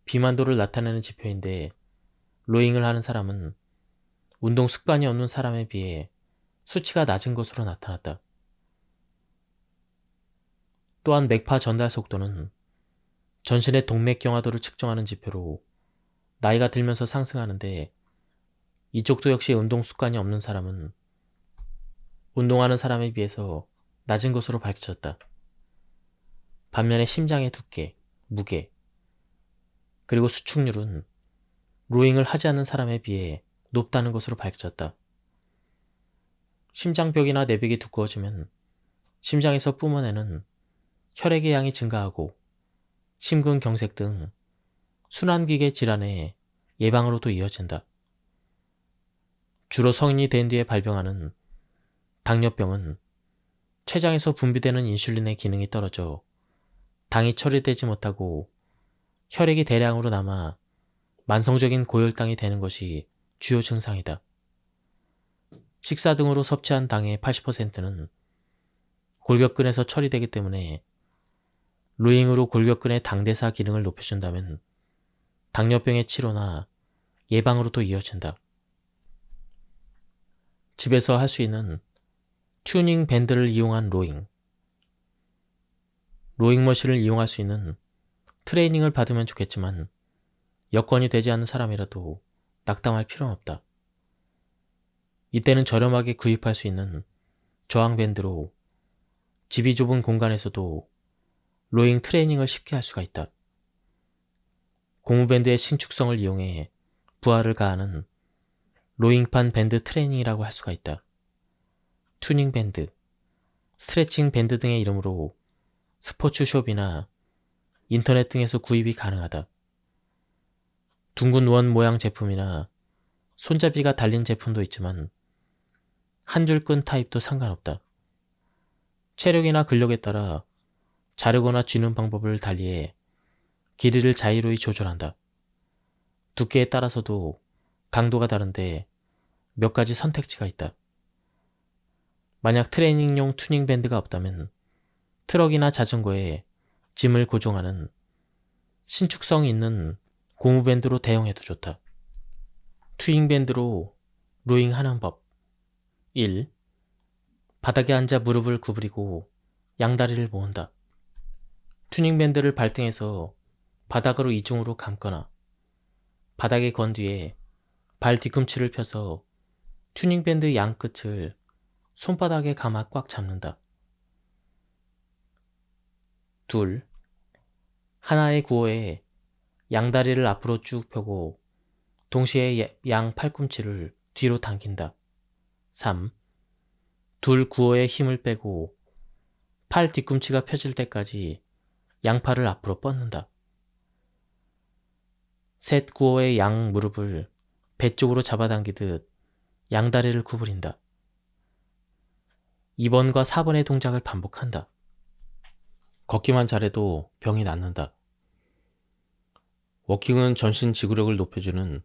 비만도를 나타내는 지표인데 로잉을 하는 사람은 운동 습관이 없는 사람에 비해 수치가 낮은 것으로 나타났다. 또한 맥파 전달 속도는 전신의 동맥경화도를 측정하는 지표로 나이가 들면서 상승하는데 이쪽도 역시 운동 습관이 없는 사람은 운동하는 사람에 비해서 낮은 것으로 밝혀졌다. 반면에 심장의 두께, 무게, 그리고 수축률은 로잉을 하지 않는 사람에 비해 높다는 것으로 밝혀졌다. 심장벽이나 내벽이 두꺼워지면 심장에서 뿜어내는 혈액의 양이 증가하고 심근경색 등 순환기계 질환의 예방으로도 이어진다. 주로 성인이 된 뒤에 발병하는 당뇨병은 췌장에서 분비되는 인슐린의 기능이 떨어져 당이 처리되지 못하고 혈액이 대량으로 남아 만성적인 고혈당이 되는 것이 주요 증상이다. 식사 등으로 섭취한 당의 80%는 골격근에서 처리되기 때문에 로잉으로 골격근의 당대사 기능을 높여준다면 당뇨병의 치료나 예방으로도 이어진다. 집에서 할 수 있는 튜닝 밴드를 이용한 로잉, 로잉머신을 이용할 수 있는 트레이닝을 받으면 좋겠지만 여건이 되지 않는 사람이라도 낙담할 필요는 없다. 이때는 저렴하게 구입할 수 있는 저항밴드로 집이 좁은 공간에서도 로잉 트레이닝을 쉽게 할 수가 있다. 고무밴드의 신축성을 이용해 부하를 가하는 로잉판 밴드 트레이닝이라고 할 수가 있다. 튜닝 밴드, 스트레칭 밴드 등의 이름으로 스포츠숍이나 인터넷 등에서 구입이 가능하다. 둥근 원 모양 제품이나 손잡이가 달린 제품도 있지만 한 줄 끈 타입도 상관없다. 체력이나 근력에 따라 자르거나 쥐는 방법을 달리해 길이를 자유로이 조절한다. 두께에 따라서도 강도가 다른데 몇 가지 선택지가 있다. 만약 트레이닝용 튜닝 밴드가 없다면 트럭이나 자전거에 짐을 고정하는 신축성 있는 고무밴드로 대용해도 좋다. 튜닝 밴드로 로잉 하는 법. 1. 바닥에 앉아 무릎을 구부리고 양다리를 모은다. 튜닝 밴드를 발등에서 바닥으로 이중으로 감거나 바닥에 건 뒤에 발 뒤꿈치를 펴서 튜닝 밴드 양 끝을 손바닥에 감아 꽉 잡는다. 2. 하나의 구호에 양다리를 앞으로 쭉 펴고 동시에 양 팔꿈치를 뒤로 당긴다. 3. 둘 구호에 힘을 빼고 팔 뒤꿈치가 펴질 때까지 양팔을 앞으로 뻗는다. 셋 구호의 양 무릎을 배 쪽으로 잡아당기듯 양다리를 구부린다. 2번과 4번의 동작을 반복한다. 걷기만 잘해도 병이 낫는다. 워킹은 전신 지구력을 높여주는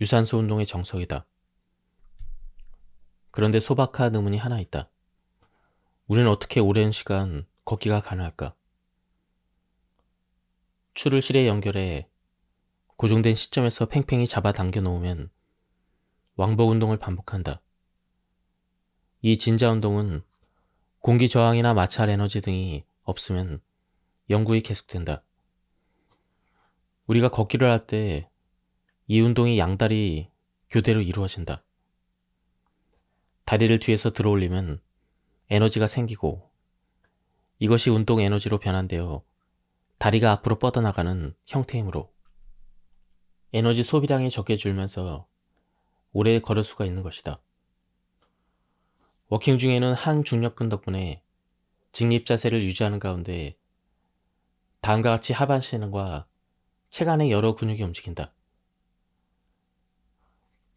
유산소 운동의 정석이다. 그런데 소박한 의문이 하나 있다. 우리는 어떻게 오랜 시간 걷기가 가능할까? 추를 실에 연결해 고정된 시점에서 팽팽히 잡아당겨 놓으면 왕복 운동을 반복한다. 이 진자 운동은 공기 저항이나 마찰 에너지 등이 없으면 영구히 계속된다. 우리가 걷기를 할 때 이 운동이 양다리 교대로 이루어진다. 다리를 뒤에서 들어올리면 에너지가 생기고 이것이 운동 에너지로 변환되어 다리가 앞으로 뻗어나가는 형태이므로 에너지 소비량이 적게 줄면서 오래 걸을 수가 있는 것이다. 워킹 중에는 항중력근 덕분에 직립 자세를 유지하는 가운데 다음과 같이 하반신과 체간의 여러 근육이 움직인다.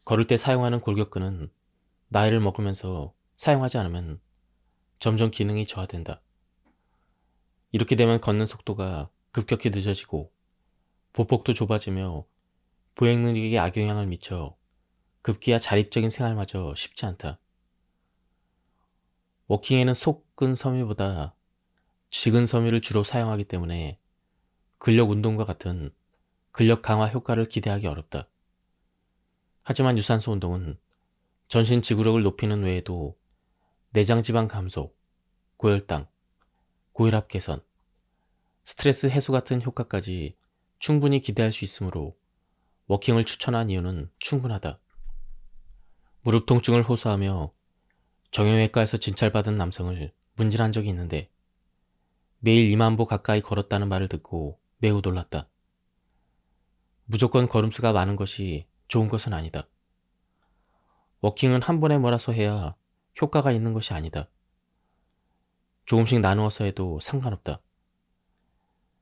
걸을 때 사용하는 골격근은 나이를 먹으면서 사용하지 않으면 점점 기능이 저하된다. 이렇게 되면 걷는 속도가 급격히 늦어지고 보폭도 좁아지며 보행 능력에 악영향을 미쳐 급기야 자립적인 생활마저 쉽지 않다. 워킹에는 속근 섬유보다 직근 섬유를 주로 사용하기 때문에 근력 운동과 같은 근력 강화 효과를 기대하기 어렵다. 하지만 유산소 운동은 전신 지구력을 높이는 외에도 내장 지방 감소, 고혈당, 고혈압 개선, 스트레스 해소 같은 효과까지 충분히 기대할 수 있으므로 워킹을 추천한 이유는 충분하다. 무릎 통증을 호소하며 정형외과에서 진찰받은 남성을 문진한 적이 있는데 매일 2만 보 가까이 걸었다는 말을 듣고 매우 놀랐다. 무조건 걸음수가 많은 것이 좋은 것은 아니다. 워킹은 한 번에 몰아서 해야 효과가 있는 것이 아니다. 조금씩 나누어서 해도 상관없다.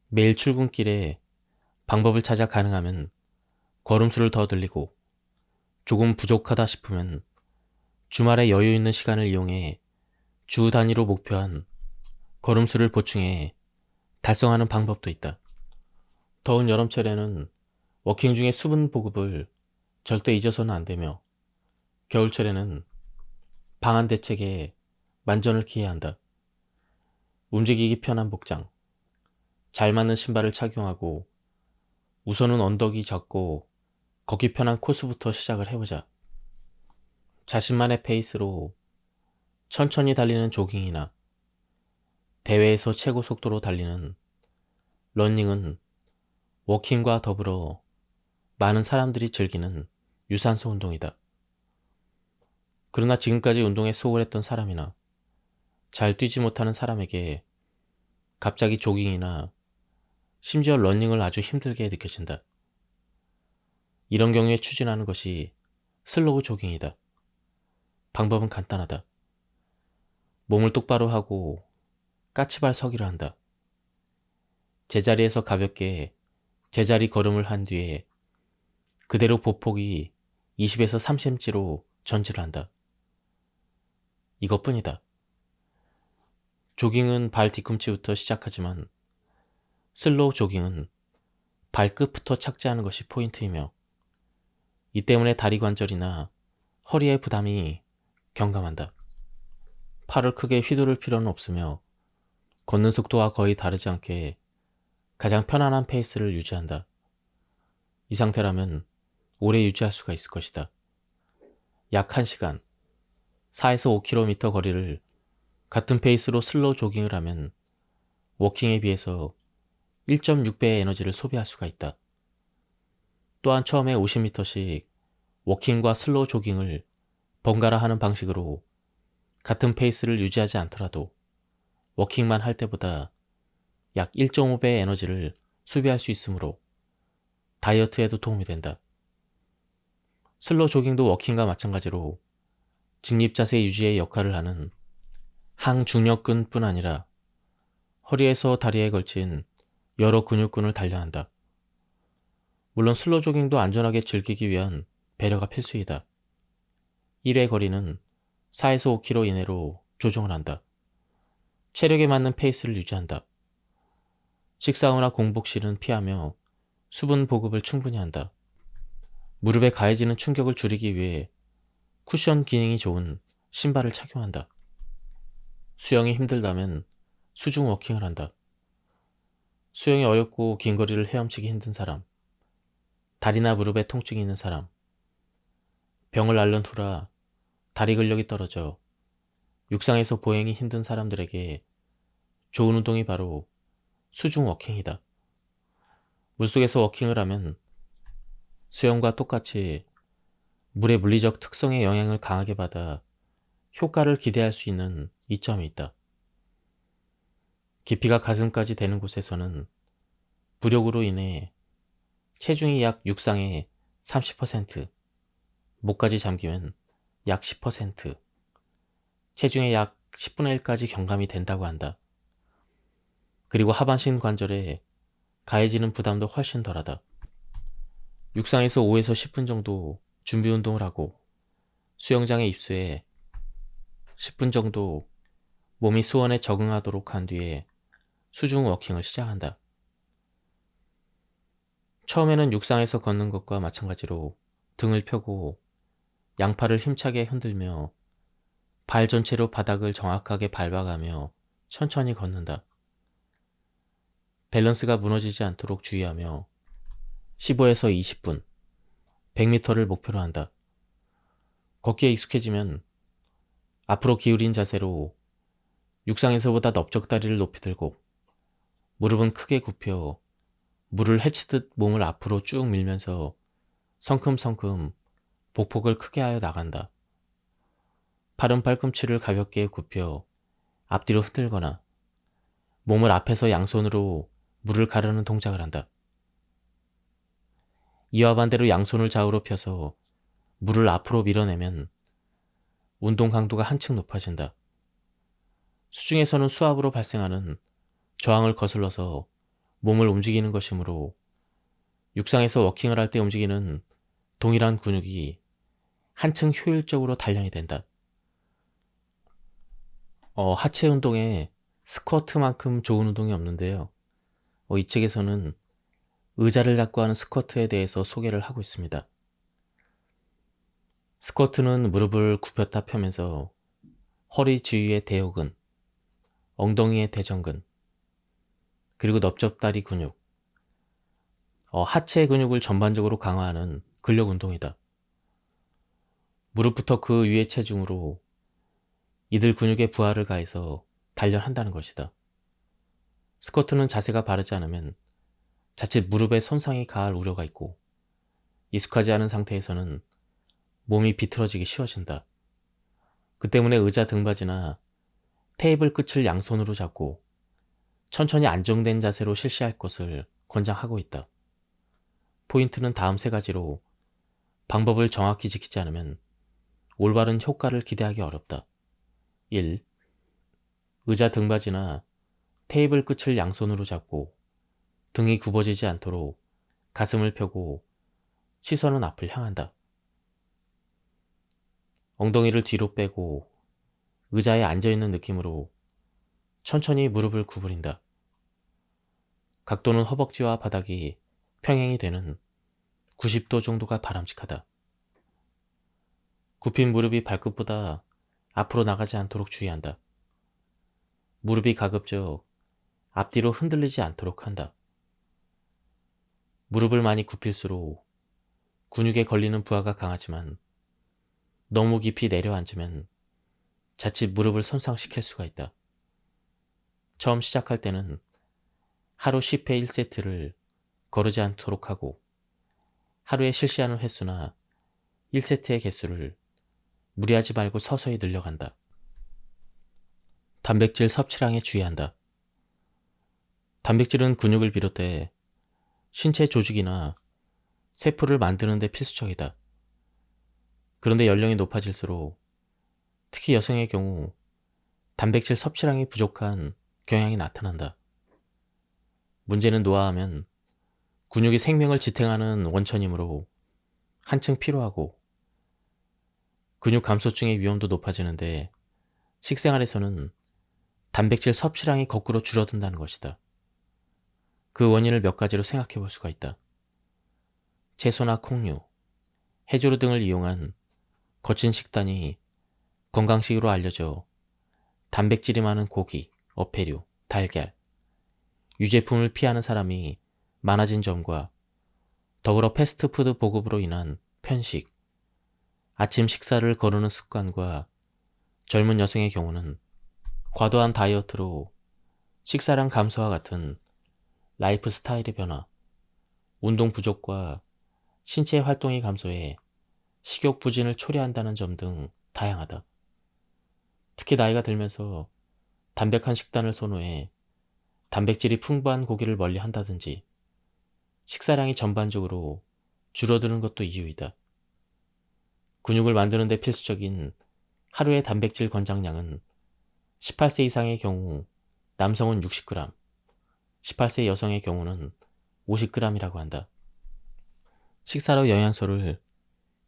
매일 출근길에 방법을 찾아 가능하면 걸음수를 더 늘리고 조금 부족하다 싶으면 주말에 여유 있는 시간을 이용해 주 단위로 목표한 걸음수를 보충해 달성하는 방법도 있다. 더운 여름철에는 워킹 중에 수분 보급을 절대 잊어서는 안 되며 겨울철에는 방한 대책에 만전을 기해야 한다. 움직이기 편한 복장, 잘 맞는 신발을 착용하고 우선은 언덕이 적고 걷기 편한 코스부터 시작을 해보자. 자신만의 페이스로 천천히 달리는 조깅이나 대회에서 최고 속도로 달리는 러닝은 워킹과 더불어 많은 사람들이 즐기는 유산소 운동이다. 그러나 지금까지 운동에 소홀했던 사람이나 잘 뛰지 못하는 사람에게 갑자기 조깅이나 심지어 러닝을 아주 힘들게 느껴진다. 이런 경우에 추진하는 것이 슬로우 조깅이다. 방법은 간단하다. 몸을 똑바로 하고 까치발 서기를 한다. 제자리에서 가볍게 제자리 걸음을 한 뒤에 그대로 보폭이 20에서 30cm로 전진을 한다. 이것뿐이다. 조깅은 발 뒤꿈치부터 시작하지만 슬로우 조깅은 발끝부터 착지하는 것이 포인트이며 이 때문에 다리 관절이나 허리의 부담이 경감한다. 팔을 크게 휘두를 필요는 없으며 걷는 속도와 거의 다르지 않게 가장 편안한 페이스를 유지한다. 이 상태라면 오래 유지할 수가 있을 것이다. 약 1시간, 4에서 5km 거리를 같은 페이스로 슬로우 조깅을 하면 워킹에 비해서 1.6배의 에너지를 소비할 수가 있다. 또한 처음에 50m씩 워킹과 슬로우 조깅을 번갈아 하는 방식으로 같은 페이스를 유지하지 않더라도 워킹만 할 때보다 약 1.5배의 에너지를 소비할 수 있으므로 다이어트에도 도움이 된다. 슬로우 조깅도 워킹과 마찬가지로 직립자세 유지의 역할을 하는 항중력근뿐 아니라 허리에서 다리에 걸친 여러 근육군을 단련한다. 물론 슬로우 조깅도 안전하게 즐기기 위한 배려가 필수이다. 1회 거리는 4에서 5km 이내로 조정을 한다. 체력에 맞는 페이스를 유지한다. 식사 후나 공복 시는 피하며 수분 보급을 충분히 한다. 무릎에 가해지는 충격을 줄이기 위해 쿠션 기능이 좋은 신발을 착용한다. 수영이 힘들다면 수중 워킹을 한다. 수영이 어렵고 긴 거리를 헤엄치기 힘든 사람, 다리나 무릎에 통증이 있는 사람, 병을 앓는 후라 다리 근력이 떨어져 육상에서 보행이 힘든 사람들에게 좋은 운동이 바로 수중 워킹이다. 물속에서 워킹을 하면 수영과 똑같이 물의 물리적 특성의 영향을 강하게 받아 효과를 기대할 수 있는 이점이 있다. 깊이가 가슴까지 되는 곳에서는 부력으로 인해 체중이 약 육상의 30%, 목까지 잠기면 약 10%, 체중의 약 10분의 1까지 경감이 된다고 한다. 그리고 하반신 관절에 가해지는 부담도 훨씬 덜하다. 육상에서 5에서 10분 정도 준비 운동을 하고 수영장에 입수해 10분 정도 몸이 수온에 적응하도록 한 뒤에 수중 워킹을 시작한다. 처음에는 육상에서 걷는 것과 마찬가지로 등을 펴고 양팔을 힘차게 흔들며 발 전체로 바닥을 정확하게 밟아가며 천천히 걷는다. 밸런스가 무너지지 않도록 주의하며 15에서 20분, 100m를 목표로 한다. 걷기에 익숙해지면 앞으로 기울인 자세로 육상에서보다 넓적다리를 높이 들고 무릎은 크게 굽혀 물을 헤치듯 몸을 앞으로 쭉 밀면서 성큼성큼 복폭을 크게 하여 나간다. 팔은 팔꿈치를 가볍게 굽혀 앞뒤로 흔들거나 몸을 앞에서 양손으로 물을 가르는 동작을 한다. 이와 반대로 양손을 좌우로 펴서 물을 앞으로 밀어내면 운동 강도가 한층 높아진다. 수중에서는 수압으로 발생하는 저항을 거슬러서 몸을 움직이는 것이므로 육상에서 워킹을 할 때 움직이는 동일한 근육이 한층 효율적으로 단련이 된다. 하체 운동에 스쿼트만큼 좋은 운동이 없는데요. 이 책에서는 의자를 잡고 하는 스쿼트에 대해서 소개를 하고 있습니다. 스쿼트는 무릎을 굽혔다 펴면서 허리 주위의 대요근, 엉덩이의 대전근, 그리고 넓적다리 근육, 하체 근육을 전반적으로 강화하는 근력 운동이다. 무릎부터 그 위의 체중으로 이들 근육에 부하를 가해서 단련한다는 것이다. 스쿼트는 자세가 바르지 않으면 자칫 무릎에 손상이 가할 우려가 있고 익숙하지 않은 상태에서는 몸이 비틀어지기 쉬워진다. 그 때문에 의자 등받이나 테이블 끝을 양손으로 잡고 천천히 안정된 자세로 실시할 것을 권장하고 있다. 포인트는 다음 세 가지로 방법을 정확히 지키지 않으면 올바른 효과를 기대하기 어렵다. 1. 의자 등받이나 테이블 끝을 양손으로 잡고 등이 굽어지지 않도록 가슴을 펴고 시선은 앞을 향한다. 엉덩이를 뒤로 빼고 의자에 앉아있는 느낌으로 천천히 무릎을 구부린다. 각도는 허벅지와 바닥이 평행이 되는 90도 정도가 바람직하다. 굽힌 무릎이 발끝보다 앞으로 나가지 않도록 주의한다. 무릎이 가급적 앞뒤로 흔들리지 않도록 한다. 무릎을 많이 굽힐수록 근육에 걸리는 부하가 강하지만 너무 깊이 내려앉으면 자칫 무릎을 손상시킬 수가 있다. 처음 시작할 때는 하루 10회 1세트를 거르지 않도록 하고 하루에 실시하는 횟수나 1세트의 개수를 무리하지 말고 서서히 늘려간다. 단백질 섭취량에 주의한다. 단백질은 근육을 비롯해 신체 조직이나 세포를 만드는 데 필수적이다. 그런데 연령이 높아질수록 특히 여성의 경우 단백질 섭취량이 부족한 경향이 나타난다. 문제는 노화하면 근육이 생명을 지탱하는 원천이므로 한층 피로하고 근육 감소증의 위험도 높아지는데 식생활에서는 단백질 섭취량이 거꾸로 줄어든다는 것이다. 그 원인을 몇 가지로 생각해 볼 수가 있다. 채소나 콩류, 해조류 등을 이용한 거친 식단이 건강식으로 알려져 단백질이 많은 고기, 어패류, 달걀, 유제품을 피하는 사람이 많아진 점과 더불어 패스트푸드 보급으로 인한 편식, 아침 식사를 거르는 습관과 젊은 여성의 경우는 과도한 다이어트로 식사량 감소와 같은 라이프 스타일의 변화, 운동 부족과 신체 활동이 감소해 식욕 부진을 초래한다는 점 등 다양하다. 특히 나이가 들면서 담백한 식단을 선호해 단백질이 풍부한 고기를 멀리 한다든지 식사량이 전반적으로 줄어드는 것도 이유이다. 근육을 만드는 데 필수적인 하루의 단백질 권장량은 18세 이상의 경우 남성은 60g, 18세 여성의 경우는 50g이라고 한다. 식사로 영양소를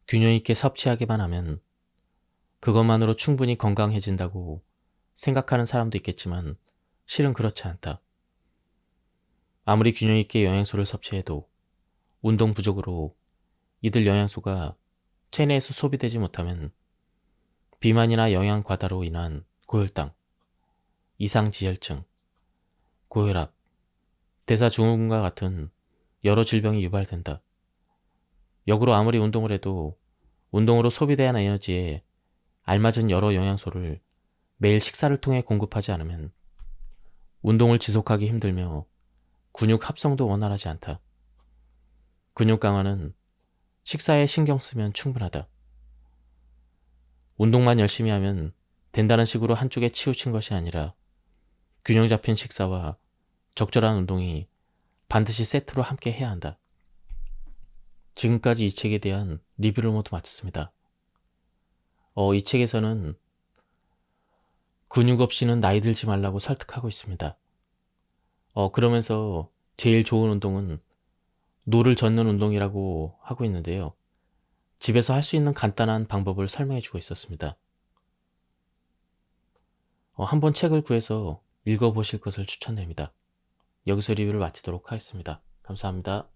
균형 있게 섭취하기만 하면 그것만으로 충분히 건강해진다고 생각하는 사람도 있겠지만 실은 그렇지 않다. 아무리 균형 있게 영양소를 섭취해도 운동 부족으로 이들 영양소가 체내에서 소비되지 못하면 비만이나 영양 과다로 인한 고혈당, 이상지혈증, 고혈압, 대사증후군과 같은 여러 질병이 유발된다. 역으로 아무리 운동을 해도 운동으로 소비된 에너지에 알맞은 여러 영양소를 매일 식사를 통해 공급하지 않으면 운동을 지속하기 힘들며 근육 합성도 원활하지 않다. 근육 강화는 식사에 신경 쓰면 충분하다. 운동만 열심히 하면 된다는 식으로 한쪽에 치우친 것이 아니라 균형 잡힌 식사와 적절한 운동이 반드시 세트로 함께 해야 한다. 지금까지 이 책에 대한 리뷰를 모두 마쳤습니다. 이 책에서는 근육 없이는 나이 들지 말라고 설득하고 있습니다. 그러면서 제일 좋은 운동은 노를 젓는 운동이라고 하고 있는데요. 집에서 할 수 있는 간단한 방법을 설명해 주고 있었습니다. 한번 책을 구해서 읽어보실 것을 추천드립니다. 여기서 리뷰를 마치도록 하겠습니다. 감사합니다.